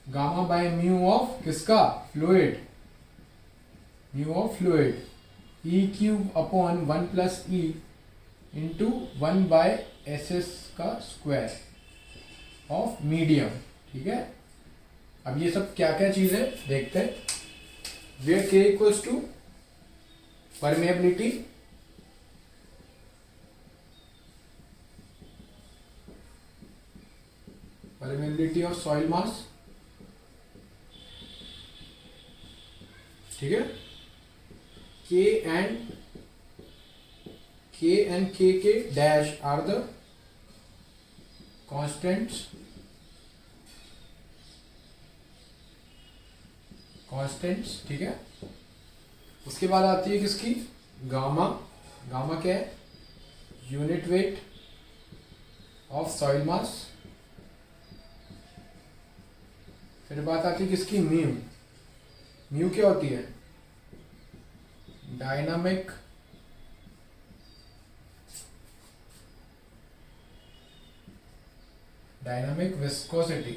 gamma by mu of किसका? Fluid, mu of fluid, E cube upon 1 plus E into 1 by S S का स्क्वायर ऑफ मीडियम, ठीक है। अब ये सब क्या क्या चीज है देखते हैं। Where K equals to permeability, permeability of soil mass, ठीक है। के एंड के डैश आर द कांस्टेंट्स, ठीक है। उसके बाद आती है किसकी? गामा। गामा क्या है? यूनिट वेट ऑफ सॉइल मास। फिर बात आती है किसकी? म्यू। म्यू क्या होती है? Dynamic viscosity,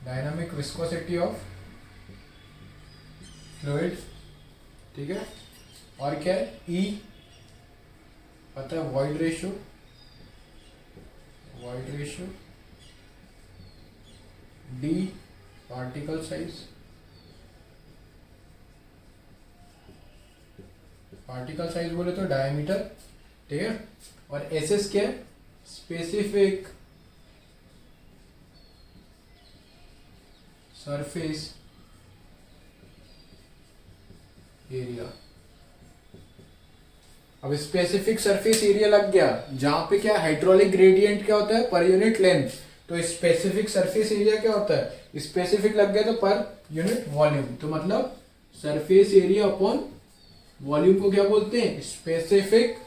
dynamic viscosity of fluid, ठीक है। और क्या है? ई पता है, void ratio, D particle size, बोले तो डायमीटर, ठीक है। और एस एस क्या है? Specific surface area. अब स्पेसिफिक सरफेस एरिया लग गया, जहां पे क्या हाइड्रोलिक ग्रेडियंट क्या होता है? पर यूनिट लेंथ। तो स्पेसिफिक सरफेस एरिया क्या होता है? स्पेसिफिक लग गया तो पर यूनिट वॉल्यूम। तो मतलब सरफेस एरिया अपॉन वॉल्यूम को क्या बोलते हैं? स्पेसिफिक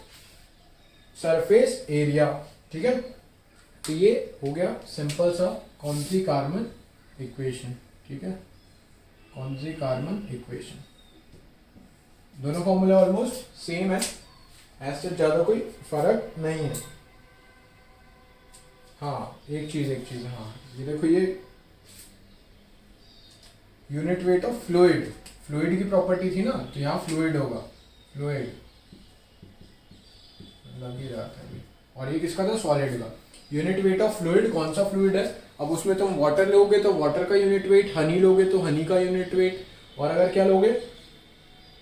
सरफेस एरिया, ठीक है। तो ये हो गया सिंपल सा कौन सी कार्बन इक्वेशन, ठीक है। कौन सी कार्बन इक्वेशन, दोनों फॉर्मूला ऑलमोस्ट सेम है, ऐसे ज्यादा कोई फर्क नहीं है। हाँ एक चीज, हाँ ये देखो, ये यूनिट वेट ऑफ फ्लूइड की प्रॉपर्टी थी ना, तो यहाँ फ्लूइड होगा, फ्लूइड लग ही रहा था ये। और ये किसका था? सॉलिड का। यूनिट वेट ऑफ फ्लूइड, कौन सा फ्लूइड है? अब उसमें तुम वाटर लोगे तो वाटर का यूनिट वेट, हनी लोगे तो हनी का यूनिट वेट, और अगर क्या लोगे?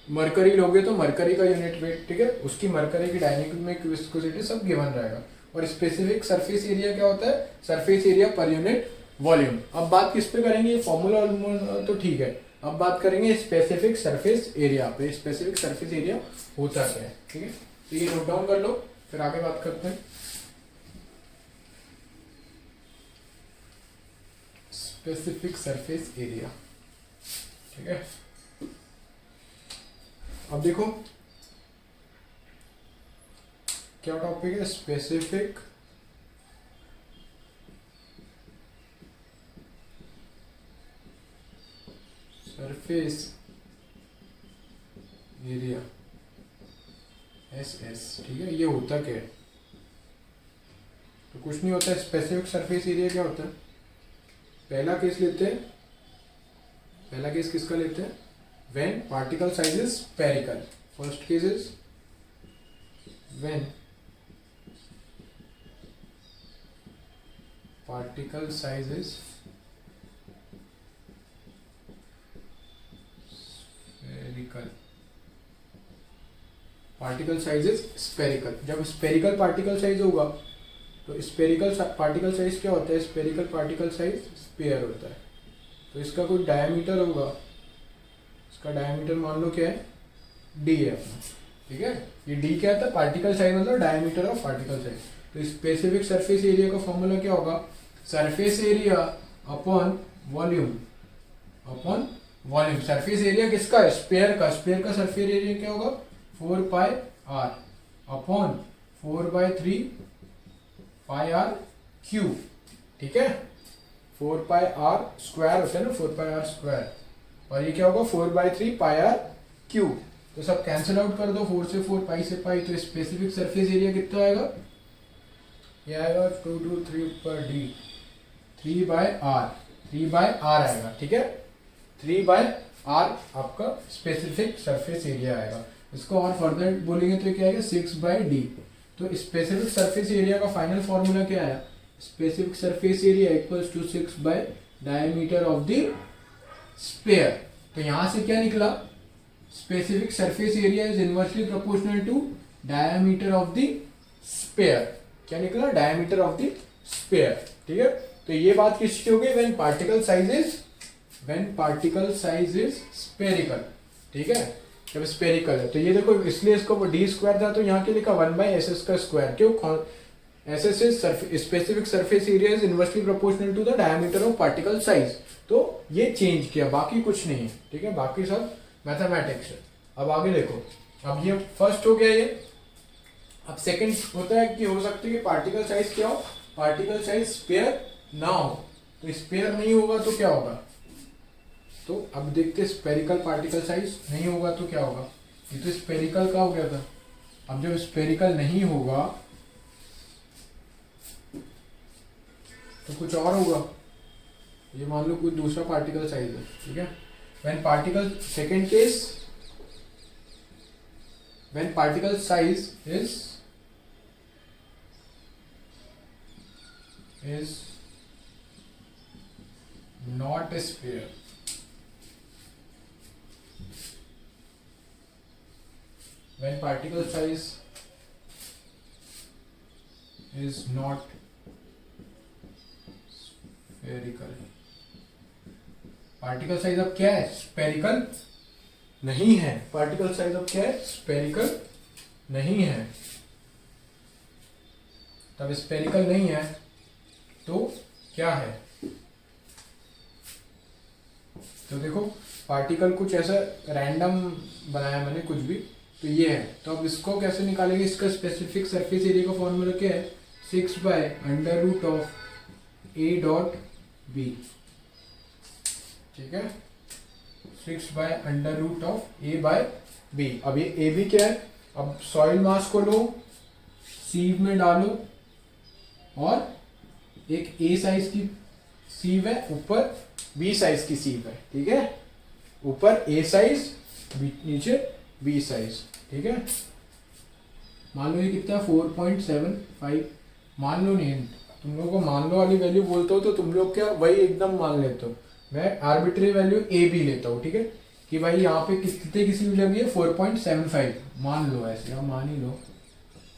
मरकरी लोगे तो मरकरी का यूनिट वेट, ठीक है। उसकी मरकरी की डायनेमिक विस्कोसिटी सब गिवन रहेगा। और स्पेसिफिक सरफेस एरिया क्या होता है? Surface area per unit volume. अब बात किस पे करेंगे? फॉर्मूला तो ठीक है, अब बात करेंगे स्पेसिफिक सरफेस एरिया पे। स्पेसिफिक सरफेस एरिया होता क्या है, ठीक है। तो ये नोट डाउन कर लो, फिर आगे बात करते हैं। स्पेसिफिक सरफेस एरिया, ठीक है। अब देखो क्या टॉपिक है? स्पेसिफिक सरफेस एरिया, एस, ठीक है। ये होता क्या है? तो कुछ नहीं होता है। स्पेसिफिक सरफेस एरिया क्या होता है? पहला केस लेते हैं, पहला केस किसका लेते हैं? when particle size is spherical. First case is when particle size is spherical. Particle size is spherical. जब स्पेरिकल पार्टिकल साइज होगा तो स्पेरिकल पार्टिकल साइज क्या होता है? स्पेरिकल पार्टिकल साइज स्फीयर होता है. तो इसका कोई डायमीटर होगा, इसका डायमीटर मान लो क्या है? डी है अपना. ठीक है, ये डी क्या था? पार्टिकल साइज मतलब डायमीटर ऑफ पार्टिकल साइज. तो स्पेसिफिक सरफेस एरिया का फॉर्मूला क्या होगा? Surface area upon volume upon volume. Surface area किसका है? स्पेयर का. स्पेयर का सरफेस एरिया क्या होगा? 4 pi R upon 4/3 pi R cube. ठीक है, 4 पाई आर स्क्वायर होता है ना, 4 पाई आर स्क्वायर. और ये क्या होगा? 4/3 पाई आर क्यूब. तो सब कैंसिल आउट कर दो, 4 से 4 पाई से पाई. तो स्पेसिफिक सरफेस एरिया कितना आएगा? ये आएगा 2 2 3 ऊपर डी 3/r आएगा. ठीक है, 3/r आपका स्पेसिफिक सरफेस एरिया आएगा. इसको और फर्दर बोलेंगे तो क्या आएगा? 6/d. तो स्पेसिफिक सरफेस एरिया का फाइनल फॉर्मूला क्या आया? Specific surface area equals to 6 by diameter of the sphere. तो यहां से क्या निकला? Specific surface area is inversely proportional to diameter of the sphere. क्या निकला? Diameter of the sphere. ठीक है, तो ये बात किसकी हो गई? When particle size is spherical. ठीक है, जब स्फेरिकल है. तो ये देखो, इसलिए इसको डी स्क्वायर था तो यहाँ के लिखा 1/ss का स्क्वायर. क्यों? SS is specific surface area is inversely proportional to the diameter of particle size. तो ये चेंज किया, बाकी कुछ नहीं है. ठीक है, बाकी सब मैथमेटिक्स है. अब आगे देखो, अब ये फर्स्ट हो गया ये. अब सेकंड होता है कि हो सकता है कि पार्टिकल साइज क्या हो? पार्टिकल साइज स्फीयर ना हो. तो स्फीयर नहीं होगा तो क्या होगा? तो अब देखते स्फेरिकल पार्टिकल साइज नहीं होगा तो क्या होगा? ये तो स्फेरिकल का हो गया था. अब जब स्फेरिकल नहीं होगा तो कुछ और होगा. ये मान लो कोई दूसरा पार्टिकल साइज है. ठीक है, when particle second case, when particle size is not a sphere. When particle size is not spherical. Particle size अब क्या है? स्पेरिकल नहीं है. पार्टिकल साइज अब क्या है? स्पेरिकल नहीं है. तब स्पेरिकल नहीं है तो क्या है? तो देखो, पार्टिकल कुछ ऐसा रैंडम बनाया मैंने, कुछ भी. तो ये है. तो अब इसको कैसे निकालेंगे? इसका स्पेसिफिक सरफेस एरिया का फॉर्मूला क्या है? 6/√a.b. ठीक है, 6/√a/b. अब ये a b क्या है? अब सॉइल मास को लो, सीव में डालो, और एक a साइज की सीव है, ऊपर b साइज की सीव है. ठीक है, ऊपर a साइज, नीचे b साइज. ठीक है, मान लो ये कितना? 4.75. मान लो नहीं, तुम लोगों को मान लो वाली वैल्यू बोलता हो तो तुम लोग क्या वही एकदम मान लेते हो. मैं आर्बिट्री वैल्यू ए बी लेता हूँ. ठीक है, कि भाई यहाँ पे कितने की सीव लगी है? 4.75 मान लो, ऐसे आप मान ही लो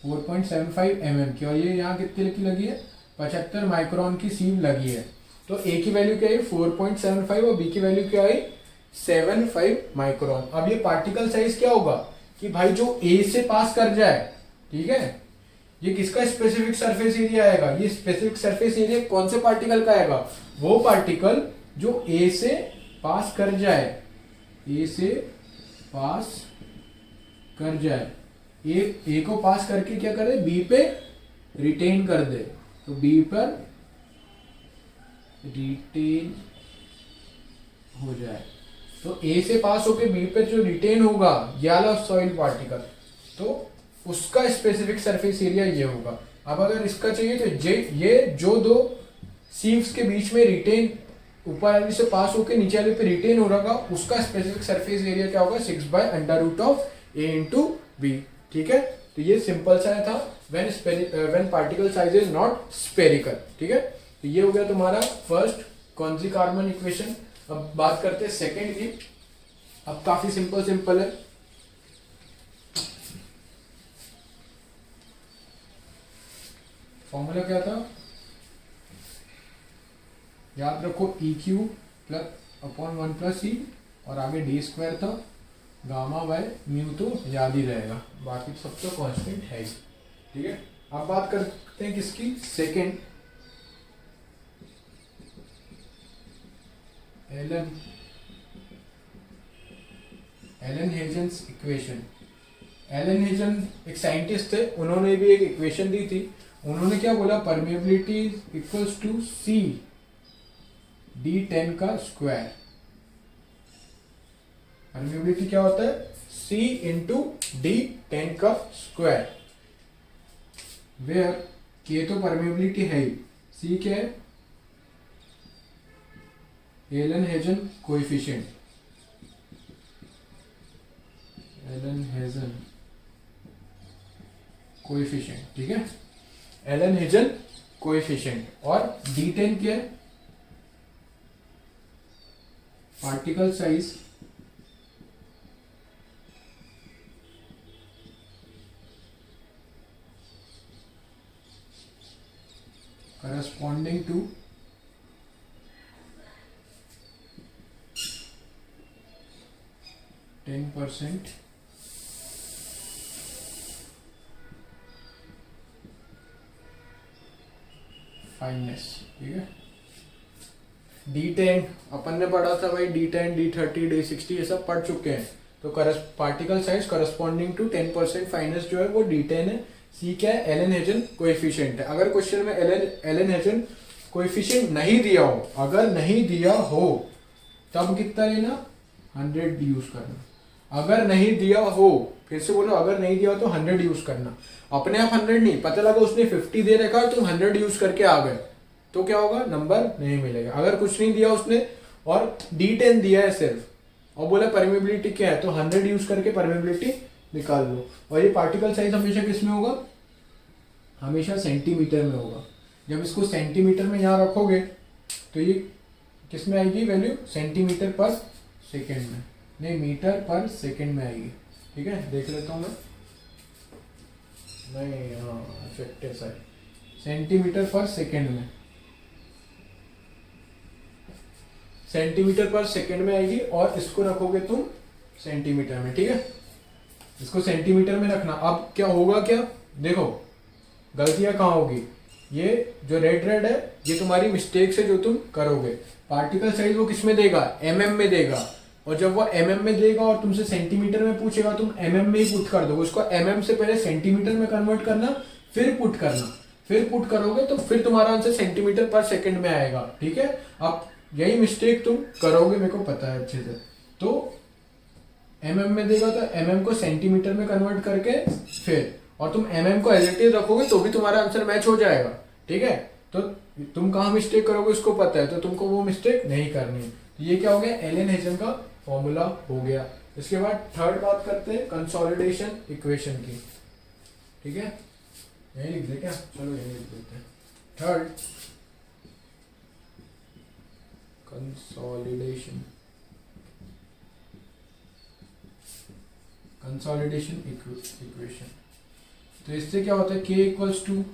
4.75 mm की. और ये यहाँ कितने की लगी है? 75 माइक्रोन की सीव लगी है. तो ए की वैल्यू क्या है? 4.75 और बी की वैल्यू क्या है? 75 माइक्रोन. अब ये पार्टिकल साइज क्या होगा? कि भाई जो ए से पास कर जाए. ठीक है, ये किसका स्पेसिफिक सरफेस एरिया आएगा? ये स्पेसिफिक सरफेस एरिया कौन से पार्टिकल का आएगा? वो पार्टिकल जो ए से पास कर जाए. ए से पास कर जाए, ए को पास करके क्या करे? बी पे रिटेन कर दे. तो बी पर रिटेन हो जाए. तो ए से पास होके बी पे जो रिटेन होगा ये वाला सॉइल पार्टिकल, तो उसका स्पेसिफिक सरफेस एरिया ये होगा. अब अगर इसका चाहिए तो ये जो दो सीव्स के बीच में रिटेन, ऊपर वाले से पास होके नीचे वाले पे रिटेन हो रहा, उसका स्पेसिफिक सरफेस एरिया क्या होगा? 6/√a/b. ठीक है, तो ये सिंपल सा था when particle size is not spherical. ठीक है, तो ये हो गया तुम्हारा फर्स्ट कौन सी कार्बन इक्वेशन। अब बात करते हैं सेकंड की। अब काफी सिंपल है। फॉर्मूला क्या था, याद रखो, ई क्यू प्लस अपॉन 1 + ई और आगे डी स्क्वायर था, गामा बाय म्यू तो याद ही रहेगा, बाकी सब तो कांस्टेंट है ही। ठीक है, अब बात करते हैं किसकी, second, Allen Hazen's equation. Allen Hazen एक साइंटिस्ट थे, उन्होंने भी एक इक्वेशन दी थी। उन्होंने क्या बोला, permeability equals to C d10 का स्क्वायर। परमेबिलिटी क्या होता है, c इंटू d10 का स्क्वायर, वेयर k तो परमेबिलिटी है ही, c क्या है, एलन हेजन कोएफिशिएंट। एलन हेजन कोएफिशिएंट, ठीक है, एलन हेजन कोएफिशिएंट। और d10 क्या है, particle size corresponding to %, fineness. ठीक है, D10 अपन ने पढ़ा था भाई, D10, D30, D60 ये सब पढ़ चुके हैं। तो particle size corresponding to 10% fineness जो है वो D10 है। C क्या है, एलन हेजन कोएफिशिएंट है। अगर क्वेश्चन में एलन हेजन कोएफिशिएंट नहीं दिया हो, अगर नहीं दिया हो तब कितना लेना, 100 यूज करना। अगर नहीं दिया हो, फिर से बोलो, अगर नहीं दिया हो तो 100 यूज करना। अपने आप 100 नहीं, पता लगा उसने 50 दे रखा है, तुम 100 यूज करके आ गए तो क्या होगा, नंबर नहीं मिलेगा। अगर कुछ नहीं दिया उसने और D10 दिया है सिर्फ, और बोला परमेबिलिटी क्या है, तो 100 यूज करके परमेबिलिटी निकाल लो। और ये पार्टिकल साइज हमेशा किस में होगा, हमेशा सेंटीमीटर में होगा। जब इसको सेंटीमीटर में यहाँ रखोगे तो ये किस में आएगी वैल्यू, सेंटीमीटर पर सेकेंड में, नहीं मीटर पर सेकेंड में आएगी। ठीक है, देख लेता हूँ मैं, नहीं हाँ इफेक्टिव साइड सेंटीमीटर पर सेकेंड में, सेंटीमीटर पर सेकेंड में आएगी। और इसको रखोगे तुम सेंटीमीटर में। ठीक है, इसको सेंटीमीटर में रखना। अब क्या होगा, क्या देखो गलतियां कहाँ होगी, ये जो रेड है ये तुम्हारी मिस्टेक्स है जो तुम करोगे। पार्टिकल साइज वो किस में देगा, mm में देगा, और जब वो mm में देगा और तुमसे सेंटीमीटर में पूछेगा, तुम mm में ही पुट कर दोगे। उसको mm से पहले सेंटीमीटर में कन्वर्ट करना, फिर पुट करना, फिर पुट करोगे तो फिर तुम्हारा आंसर सेंटीमीटर पर सेकेंड में आएगा। ठीक है, अब यही मिस्टेक तुम करोगे, मेरे को पता है अच्छे से। तो mm में देगा तो mm को सेंटीमीटर में कन्वर्ट करके फिर, और तुम mm को एज इट इज रखोगे तो भी तुम्हारा आंसर मैच हो जाएगा। ठीक है, तो तुम कहाँ मिस्टेक करोगे उसको पता है, तो तुमको वो मिस्टेक नहीं करनी है। तो ये क्या हो गया, एलन हेजन का फॉर्मूला हो गया। इसके बाद थर्ड बात करते हैं कंसोलिडेशन इक्वेशन की। ठीक है, यही लिख दे क्या, चलो यही लिख देते हैं। Third, consolidation equation. तो इससे क्या होता है, K equals to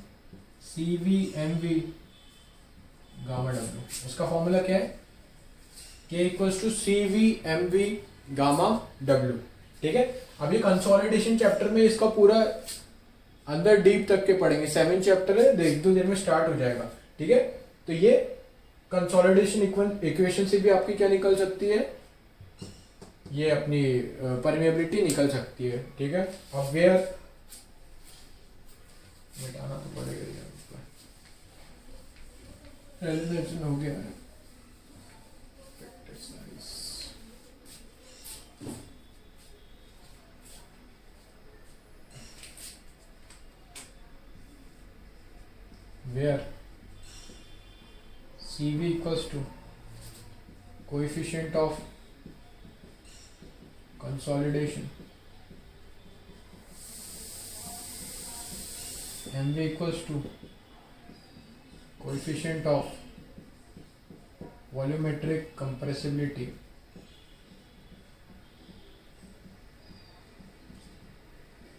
CV/MV gamma W। उसका फॉर्मूला क्या है, K equals to CV/MV gamma W। ठीक है, अभी कंसोलिडेशन चैप्टर में इसका पूरा अंदर डीप तक के पढ़ेंगे। 7 चैप्टर है, एक दो दिन में स्टार्ट हो जाएगा। ठीक है, तो ये कंसोलिडेशन इक्वेशन से भी आपकी क्या निकल सकती है, ये अपनी परमेबिलिटी निकल सकती है। ठीक है, अब वेयर मिटाना तो पड़ेगा यार, एलिमिनेशन हो गया है। where CV equals to coefficient of consolidation, MV equals to coefficient of volumetric compressibility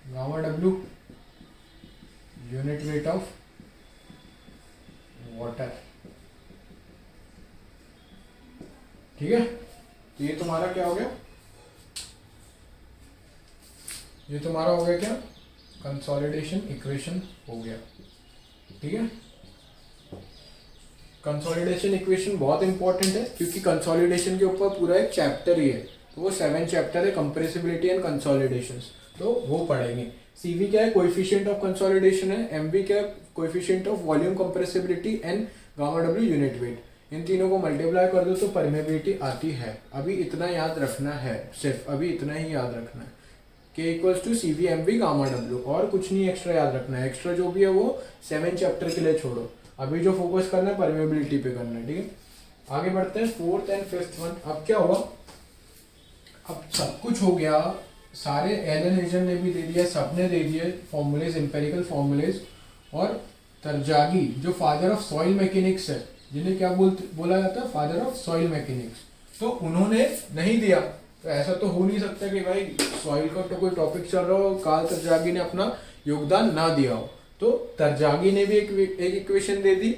gamma W unit weight of water. ठीक है, तो ये तुम्हारा क्या हो गया, ये तुम्हारा हो गया क्या, कंसोलिडेशन इक्वेशन हो गया। ठीक है, कंसोलिडेशन इक्वेशन बहुत इंपॉर्टेंट है क्योंकि कंसोलिडेशन के ऊपर पूरा एक चैप्टर ही है, तो वो 7 चैप्टर है, कंप्रेसिबिलिटी एंड कंसोलिडेशन, तो वो पढ़ेंगे। सीवी क्या है, कोएफिशिएंट ऑफ कंसोलिडेशन है, एमवी क्या है, coefficient of volume compressibility and gamma W unit weight. इन तीनों को मल्टीप्लाई कर दो तो परमेबिलिटी आती है। अभी इतना याद रखना है, सिर्फ अभी इतना ही याद रखना है, K equals to C V M V gamma W, और कुछ नहीं एक्स्ट्रा याद रखना है। एक्स्ट्रा जो भी है वो 7 चैप्टर के लिए छोड़ो, अभी जो फोकस करना है परमेबिलिटी पे करना है। ठीक है, आगे बढ़ते हैं 4th एंड 5th वन। अब क्या हुआ, अब सब कुछ हो गया, सारे एलन रीजन ने भी दे दिया, सबने दे दिए फॉर्मूलेज, एम्पेरिकल फॉर्मूलेज। और तरजागी जो फादर ऑफ सॉइल मैकेनिक्स है, जिन्हें क्या बोला जाता है, फादर ऑफ सॉइल मैकेनिक्स, तो उन्होंने नहीं दिया। तो ऐसा तो हो नहीं सकता कि भाई सॉइल का तो कोई टॉपिक चल रहा हो, कार्ल तरजागी ने अपना योगदान ना दिया हो। तो तरजागी ने भी एक इक्वेशन दे दी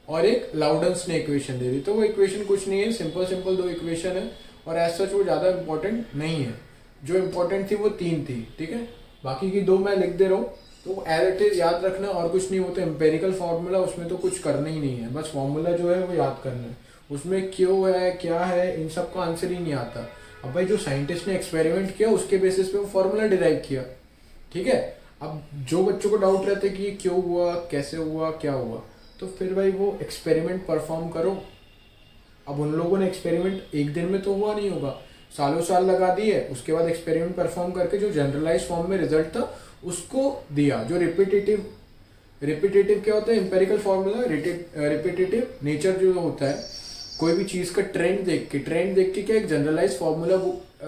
और एक लाउडेंस ने इक्वेशन दे दी। तो वो इक्वेशन कुछ नहीं है, सिंपल 2 इक्वेशन है, और एज सच वो ज़्यादा इंपॉर्टेंट नहीं है। जो इंपॉर्टेंट थी वो 3 थी। ठीक है, बाकी की 2 मैं लिख दे रहा हूँ, तो एज इट इज याद रखना और कुछ नहीं। वो तो एम्पेरिकल फार्मूला, उसमें तो कुछ करना ही नहीं है, बस फार्मूला जो है वो याद करना है। उसमें क्यों है, क्या है, इन सब का आंसर ही नहीं आता। अब भाई जो साइंटिस्ट ने एक्सपेरिमेंट किया उसके बेसिस पे वो फार्मूला डिराइव किया। ठीक है, अब जो बच्चों को डाउट रहता है कि ये क्यों हुआ, कैसे हुआ, क्या हुआ, तो फिर भाई वो एक्सपेरिमेंट परफॉर्म करो। अब उन लोगों ने एक्सपेरिमेंट एक दिन में तो हुआ नहीं होगा, सालों साल लगा दिए, उसके बाद एक्सपेरिमेंट परफॉर्म करके जो जनरलाइज फॉर्म में रिजल्ट था उसको दिया। जो रिपीटेटिव क्या होता है, एम्पेरिकल फॉर्मूला, रिपीटेटिव नेचर जो होता है, कोई भी चीज़ का ट्रेंड देख के क्या एक जनरलाइज फॉर्मूला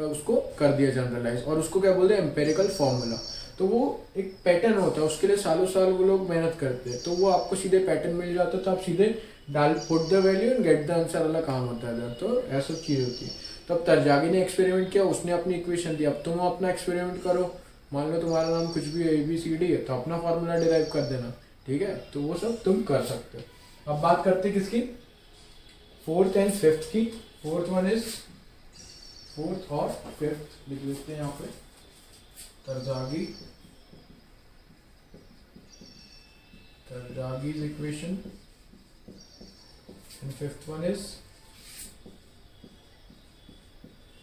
उसको कर दिया जनरलाइज, और उसको क्या बोलते हैं, एम्पेरिकल फॉर्मूला। तो वो एक पैटर्न होता है, उसके लिए सालों साल वो लोग मेहनत करते हैं, तो वो आपको सीधे पैटर्न मिल जाता है, तो आप सीधे put the value and get the answer वाला काम होता है। तो ऐसा चीज़ होती है। तो अब तरजागी ने एक्सपेरिमेंट किया, उसने अपनी इक्वेशन दी, अब तुम अपना एक्सपेरिमेंट करो। मान लो तुम्हारा नाम कुछ भी है, ABCD है, तो अपना फार्मूला डिराइव कर देना। ठीक है, तो वो सब तुम कर सकते हो। अब बात करते हैं किसकी, 4th एंड 5th की। 4th वन इज, 4th और 5th लिख लेते हैं यहाँ पे, Tarjagi's equation, and 5th one is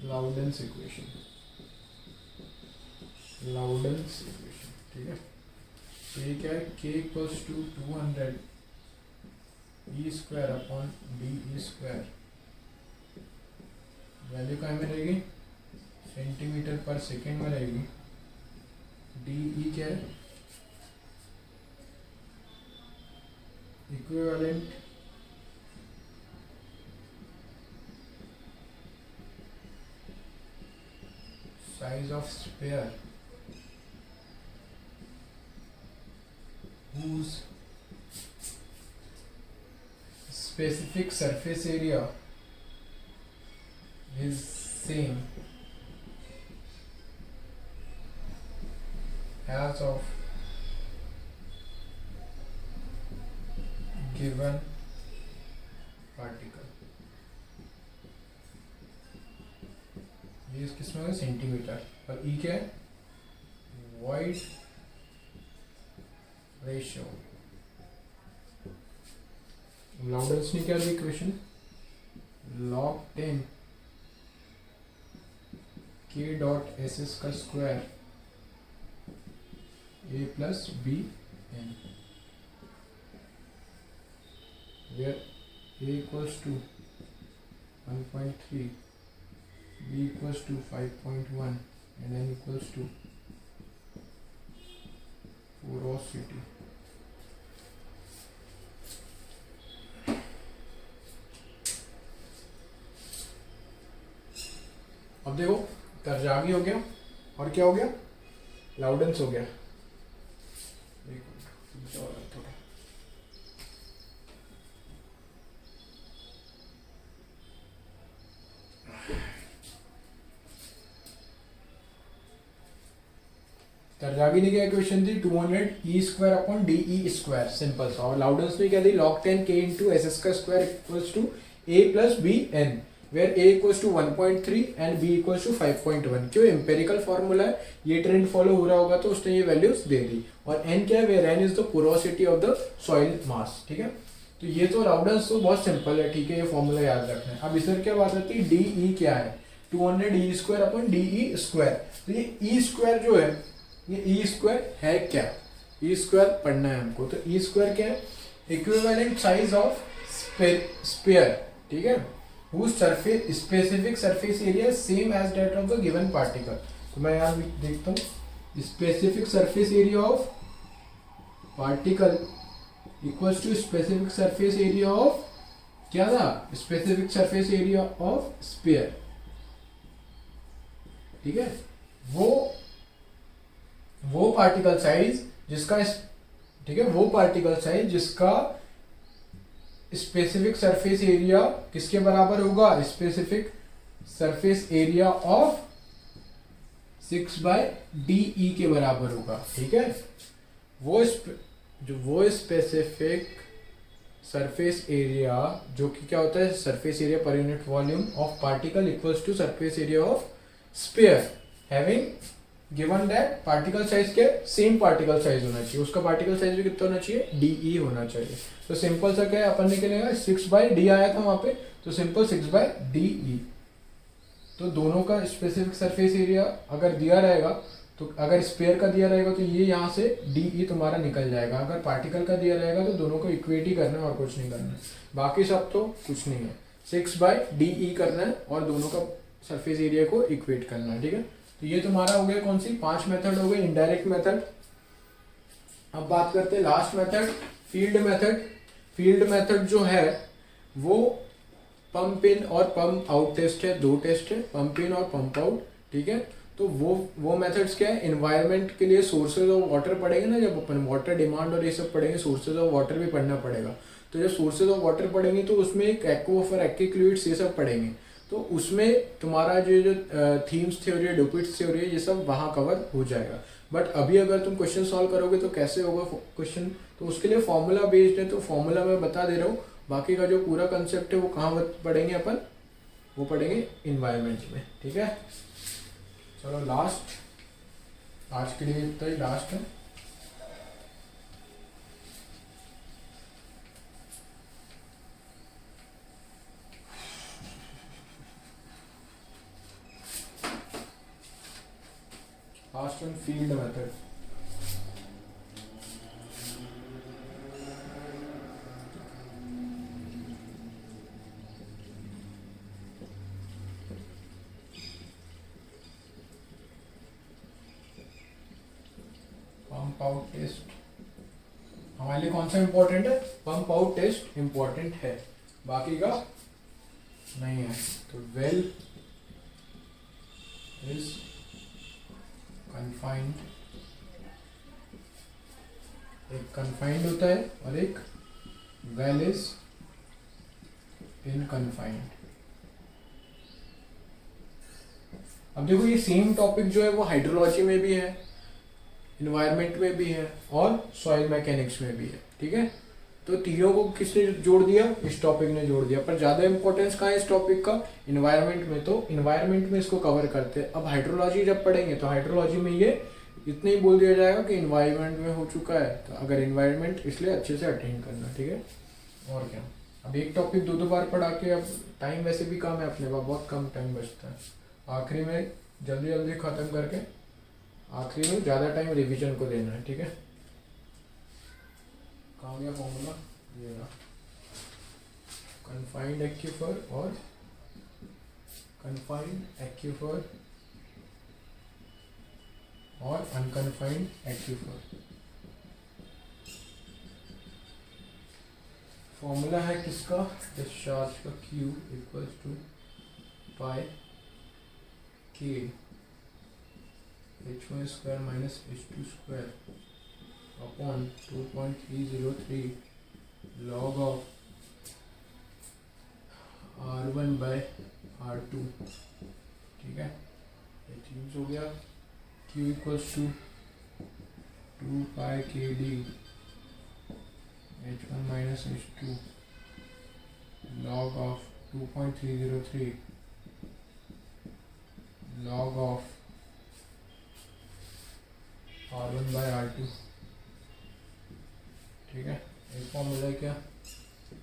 Lauden's equation. ठीक है, ये क्या है, k equals to 200 e square upon D square. Value कहाँ में रहेगी, सेंटीमीटर पर सेकेंड में रहेगी। डी क्या है, equivalent size of sphere whose specific surface area is same as of given particle। ये किसमें है, सेंटीमीटर, और ई क्या है, वॉइड रेशियो। लाउडेंस ने क्या दी equation, log 10 k dot S S का square a plus B N, where a equals to 1.3, b equals to 5.1 and n equals to porosity। अब देखो तरजागी हो गया, और क्या हो गया, लाउडेंस हो गया। तरजावी ने क्या इक्वेशन दी 200 E square upon D E square, simple सा। और लाउडेंस ने क्या दी log 10 k इंटू एस का square equals to A plus B N, where A equals to 1.3 and B equals to 5.1। क्यों? एम्पेरिकल फॉर्मूला है, ये ट्रेंड फॉलो हो रहा होगा तो उसने ये वैल्यूज दे दी। और एन क्या है? Where N is the porosity of the soil mass, ठीक है। तो ये तो लाउडेंस तो बहुत सिंपल है, ठीक है, ये फॉर्मूला याद रखना है। अब इधर क्या बात आती है, डी ई क्या है? 200 E square upon D E square. तो ये ई स्क्वायर जो है, ये ई स्क्वायर है क्या? ई स्क्वायर पढ़ना है हमको। तो ई स्क्वायर क्या है? इक्विवेलेंट साइज ऑफ स्फीयर, ठीक है, whose surface specific surface area is same as that of the given particle। तो मैं यहाँ देखता हूँ, specific surface area of particle equals to specific surface area of क्या था? Specific surface area of sphere, ठीक है। वो पार्टिकल साइज जिसका, ठीक है, वो पार्टिकल साइज जिसका स्पेसिफिक सरफेस एरिया किसके बराबर होगा? Specific surface area of 6/DE के बराबर होगा, ठीक है। वो स्पेसिफिक सरफेस एरिया जो कि क्या होता है? Surface area per unit volume of particle equals to surface area of sphere having given that particle size के सेम पार्टिकल साइज होना चाहिए, उसका पार्टिकल साइज भी कितना होना चाहिए? DE होना चाहिए। तो सिंपल सा क्या है, अपन ने क्या लेगा? 6/D आया था वहां पे, तो सिंपल 6/DE। तो दोनों का स्पेसिफिक सरफेस एरिया अगर दिया रहेगा, तो अगर स्फीयर का दिया रहेगा तो ये यहाँ से DE तुम्हारा निकल जाएगा। अगर पार्टिकल का दिया रहेगा तो दोनों को इक्वेट ही करना है और कुछ नहीं करना है, बाकी सब तो कुछ नहीं है। 6/DE करना है और दोनों का सरफेस एरिया को इक्वेट करना है, ठीक है। तो ये तुम्हारा हो गया कौन सी? 5 मेथड हो गए, इनडायरेक्ट मेथड। अब बात करते हैं last method, field method. Field method जो है वो पंप इन और पंप आउट टेस्ट है, 2 टेस्ट है, पंप इन और पंप आउट, ठीक है। तो वो मेथड्स क्या है? एनवायरनमेंट के लिए सोर्सेज ऑफ वाटर पढ़ेंगे ना, जब अपन वाटर डिमांड और ये सब पढ़ेंगे, सोर्सेज ऑफ वाटर भी पढ़ना पड़ेगा। तो जब सोर्सेज ऑफ वाटर पढ़ेंगे तो उसमें एक एक्वाफर, एक्विफ्लुइड्स ये सब पढ़ेंगे। तो उसमें तुम्हारा जो थीम्स थ्योरी है, ड्यूपिट्स थ्योरी है, ये सब वहाँ कवर हो जाएगा। बट अभी अगर तुम क्वेश्चन सॉल्व करोगे तो कैसे होगा क्वेश्चन? तो उसके लिए फॉर्मूला बेस्ड है, तो फॉर्मूला मैं बता दे रहा हूँ। बाकी का जो पूरा कंसेप्ट है वो कहाँ पढ़ेंगे अपन? वो पढ़ेंगे इन्वायरमेंट में, ठीक है। चलो लास्ट, आज के लिए इतना ही लास्ट है। Last one, field method. Pump out test हमारे लिए कौन सा इंपॉर्टेंट है? पंप आउट टेस्ट इंपॉर्टेंट है, बाकी का नहीं है। तो वेल इज कन्फाइंड, एक कन्फाइंड होता है और एक वेल इज इनकन्फाइंड। अब देखो ये सेम टॉपिक जो है वो हाइड्रोलॉजी में भी है, इन्वायरमेंट में भी है और सॉइल मैकेनिक्स में भी है, ठीक है। तो तीनों को किसने जोड़ दिया? इस टॉपिक ने जोड़ दिया। पर ज्यादा इंपॉर्टेंस कहाँ है इस टॉपिक का? इन्वायरमेंट में। तो इन्वायरमेंट में इसको कवर करते हैं। अब हाइड्रोलॉजी जब पढ़ेंगे तो हाइड्रोलॉजी में ये इतना ही बोल दिया जाएगा कि इन्वायरमेंट में हो चुका है, तो अगर इन्वायरमेंट, इसलिए अच्छे से अटेंड करना, ठीक है। और क्या, अब एक टॉपिक 2 बार पढ़ा के, अब टाइम वैसे भी कम है अपने पास, बहुत कम टाइम बचता है। आखिरी में जल्दी जल्दी खत्म करके आखिरी में ज़्यादा टाइम रिवीजन को देना है, ठीक है। कहाँ गया फॉर्मूला? ये रहा, कन्फाइंड एक्यूफर और कन्फाइंड एक्यूफर और अनकन्फाइंड एक्यूफर। फॉर्मूला है किसका? डिस्चार्ज का, Q इक्वल्स टू पाई के H1 square minus H2 square upon 2.303 log of R1 by R2, ठीक है। ये चीज हो गया। Q इक्वल्स टू 2 पाई के D H1 minus H2 log of 2.303 log of R1 by R2। ठीक है, एक फॉर्मूला है क्या,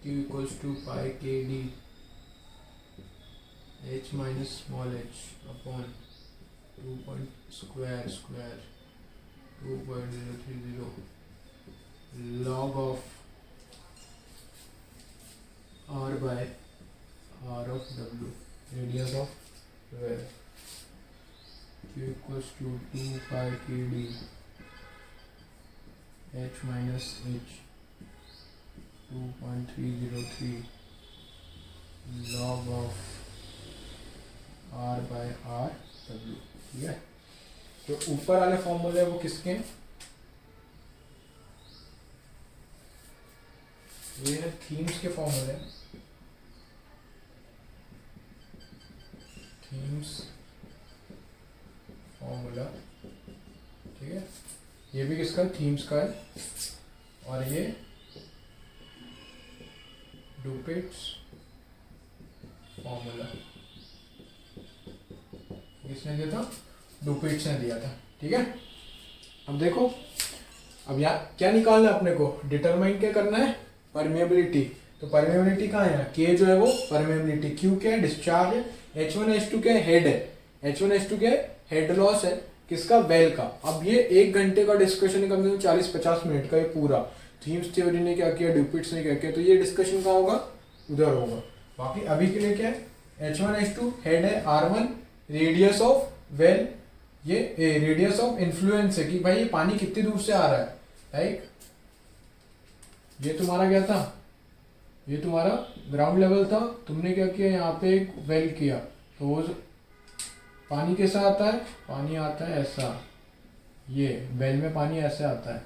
Q इक्वल्स टू पाई के D H minus small h upon 2.030 log of R by R of W, radius of well, Q equals to 2 pi k d H minus H 2.303 log of R by R W। ठीक है, तो ऊपर वाले फॉर्मूले वो किसके हैं, ये है थीम्स के फॉर्मूले, थीम्स फॉर्मूला। ठीक है, ये भी किसका, थीम्स का है, और ये डुपिट्स फॉर्मूला किसने दिया था, डुपिट्स ने दिया था। ठीक है, अब देखो, अब यहाँ क्या निकालना है अपने को, डिटरमाइन क्या करना है, परमेबिलिटी। तो परमेबिलिटी कहाँ है, के जो है वो परमेबिलिटी, क्यू क्या है, डिस्चार्ज है, H1 H2 क्या है, हेड है, H1 H2 क्या है, हेड लॉस है, किसका, वेल का। अब ये 1 घंटे का डिस्कशन है, कम से कम 40-50 मिनट का ये पूरा, थीम्स थ्योरी ने क्या किया, ड्यूपिट्स ने क्या किया, तो ये डिस्कशन कहाँ होगा, उधर होगा। बाकी अभी के लिए क्या है, H1 H2 हेड है, R1 रेडियस ऑफ वेल, ये रेडियस ऑफ इन्फ्लुएंस है कि भाई ये पानी कितनी दूर से आ रहा है, राइट। ये तुम्हारा क्या था, ये तुम्हारा ग्राउंड लेवल था, तुमने क्या किया, यहाँ पे एक वेल किया, तो पानी कैसा आता है, पानी आता है ऐसा, ये वेल में पानी ऐसे आता है,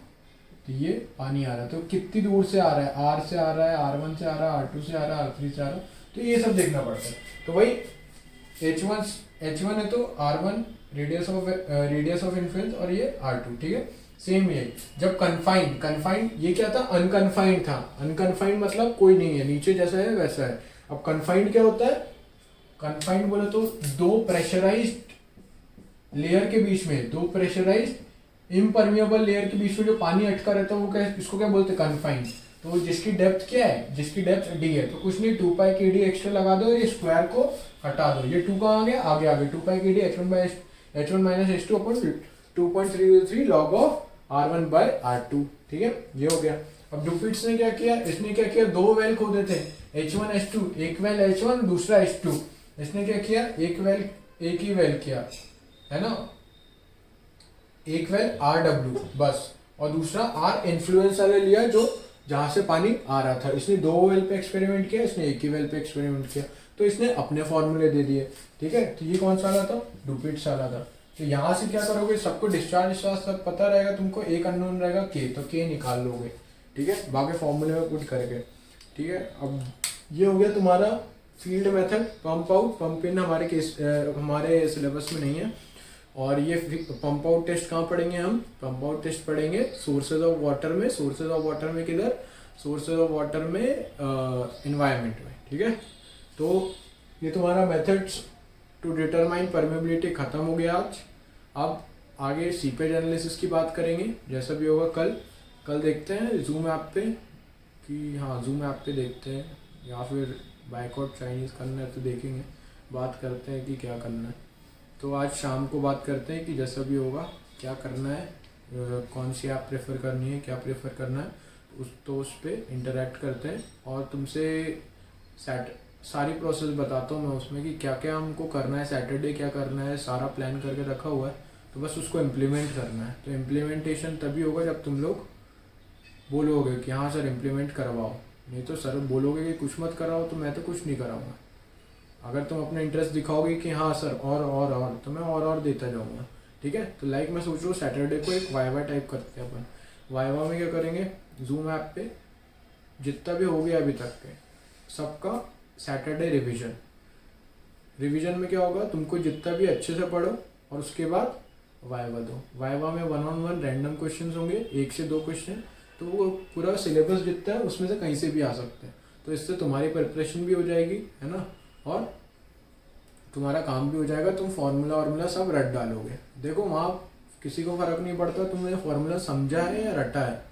तो ये पानी आ रहा है, तो कितनी दूर से आ रहा है, R से आ रहा है, R1 से आ रहा है, R2 से आ रहा है, R3 से आ रहा है, तो ये सब देखना पड़ता है। तो भाई H1 है तो R1 रेडियस ऑफ इन्फ्लुएंस, और ये R2। ठीक है, सेम ये जब कन्फाइंड ये क्या था, अनकन्फाइंड था, अनकन्फाइंड मतलब कोई नहीं है, नीचे जैसा है वैसा है। अब कन्फाइंड क्या होता है, कन्फाइंड बोले तो दो प्रेशराइज्ड लेयर के बीच में, दो प्रेशराइज्ड इम्परमिएबल लेयर के बीच में जो पानी अटका रहता है वो क्या, इसको क्या बोलते हैं, कन्फाइंड। तो जिसकी डेप्थ क्या है, जिसकी डेप्थ d है, तो कुछ नहीं 2 पाई के डी एक्स्ट्रा लगा दो और ये स्क्वायर को हटा दो, ये 2 कहाँ आ गया, आगे 2 पाई के डी H1 माइनस H2 अपन 2.303 log of R1 by R2। ठीक है, ये हो गया। अब डुपिट्स ने क्या किया, इसने क्या किया, दो वेल खोदे थे, H1 H2, एक वेल H1 दूसरा H2, इसने क्या किया, एक ही वेल किया, है ना, एक वेल RW बस, और दूसरा R इन्फ्लुएंस वाले लिया जो जहां से पानी आ रहा था। इसने दो वेल पे एक्सपेरिमेंट किया, इसने एक ही वेल पे एक्सपेरिमेंट किया, तो इसने अपने फॉर्मूले दे दिए। ठीक है, तो ये कौन सा आला था, डुपिट्स आला था। तो यहाँ से क्या करोगे, सबको डिस्चार्ज सब पता रहेगा तुमको, एक अननोन रहेगा के, तो के निकाल लोगे। ठीक है, बाकी फॉर्मूले में पुट करके। ठीक है, अब ये हो गया तुम्हारा field method, pump out pump in हमारे सिलेबस में नहीं है। और ये पंप आउट टेस्ट कहाँ पढ़ेंगे हम, पंप आउट टेस्ट पढ़ेंगे सोर्सेज ऑफ वाटर में, सोर्सेज ऑफ वाटर में किधर, सोर्सेज ऑफ वाटर में एनवायरनमेंट में। ठीक है, तो ये तुम्हारा मेथड्स टू डिटरमाइन परमेबिलिटी खत्म हो गया आज। अब आगे सीपेज एनालिसिस की बात करेंगे, जैसा भी होगा कल देखते हैं जूम ऐप पे, कि हाँ जूम ऐप पे देखते हैं, या फिर बाइकआउट चाइनीज़ करना है तो देखेंगे, बात करते हैं कि क्या करना है। तो आज शाम को बात करते हैं कि जैसा भी होगा क्या करना है, कौन सी ऐप प्रेफर करनी है, क्या प्रेफर करना है, उस पर इंटरेक्ट करते हैं, और तुमसे सारी प्रोसेस बताता हूँ मैं उसमें कि क्या क्या हमको करना है, सैटरडे क्या करना है, सारा प्लान करके रखा हुआ है, तो बस उसको इम्प्लीमेंट करना है। तो इम्प्लीमेंटेशन तभी होगा जब तुम लोग बोलोगे कि हाँ सर इम्प्लीमेंट करवाओ, नहीं तो सर बोलोगे कि कुछ मत कराओ तो मैं तो कुछ नहीं कराऊंगा। अगर तुम अपना इंटरेस्ट दिखाओगे कि हाँ सर और तो मैं और देता जाऊँगा। ठीक है, तो लाइक मैं सोच रहा हूँ सैटरडे को एक वाइवा टाइप करते हैं अपन। वाइवा में क्या करेंगे, जूम ऐप पे जितना भी हो गया अभी तक के सबका सैटरडे रिवीजन में क्या होगा, तुमको जितना भी अच्छे से पढ़ो और उसके बाद वाइवा दो। वाइवा में 1-on-1 रैंडम क्वेश्चंस होंगे, 1 से 2 क्वेश्चन, तो वो पूरा सिलेबस जितना है उसमें से कहीं से भी आ सकते हैं। तो इससे तुम्हारी प्रिपरेशन भी हो जाएगी, है ना, और तुम्हारा काम भी हो जाएगा। तुम फार्मूला सब रट डालोगे। देखो वहाँ किसी को फर्क नहीं पड़ता तुमने फार्मूला समझा है या रटा है।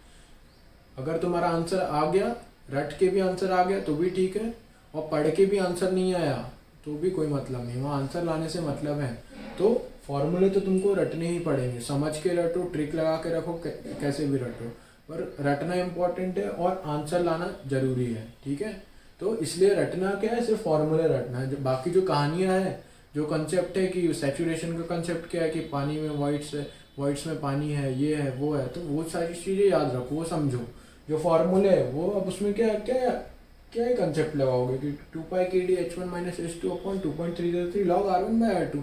अगर तुम्हारा आंसर आ गया, रट के भी आंसर आ गया तो भी ठीक है, और पढ़ के भी आंसर नहीं आया तो भी कोई मतलब नहीं, वहाँ आंसर लाने से मतलब है। तो फॉर्मूले तो तुमको रटने ही पड़ेंगे, समझ के रटो, ट्रिक लगा के रखो, कैसे भी रटो, पर रटना इम्पोर्टेंट है और आंसर लाना जरूरी है, ठीक है। तो इसलिए रटना क्या है, सिर्फ फॉर्मूले रटना है। जो बाकी जो कहानियाँ हैं, जो कंसेप्ट है कि सैचुरेशन का कंसेप्ट क्या है कि पानी में वाइट्स में पानी है, ये है वो है, तो वो सारी चीज़ें याद रखो, वो समझो। जो फॉर्मूले है वो अब उसमें क्या क्या क्या ही कंसेप्ट लगाओगे कि 2π/(kd)(h1 - h2) 2.303 log R1/R2।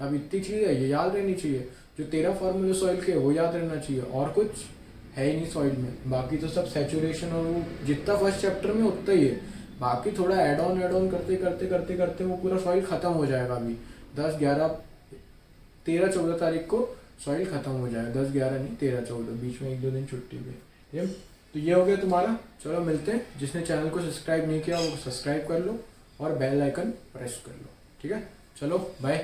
अब इतनी चीज़ है, ये याद रहनी चाहिए। जो 13 फॉर्मूले सॉइल के वो याद रहना चाहिए, और कुछ है ही नहीं सॉइल में। बाकी तो सब सैचुरेशन और वो जितना फर्स्ट चैप्टर में उतना ही है। बाकी थोड़ा एड ऑन करते करते करते करते वो पूरा सॉइल ख़त्म हो जाएगा। अभी 10, 11, 13, 14 तारीख को सॉइल ख़त्म हो जाएगा। 10, 11 नहीं, 13, 14, बीच में 1-2 दिन छुट्टी भी है। तो ये हो गया तुम्हारा। चलो मिलते हैं। जिसने चैनल को सब्सक्राइब नहीं किया वो सब्सक्राइब कर लो और बेल आइकन प्रेस कर लो, ठीक है। चलो बाय।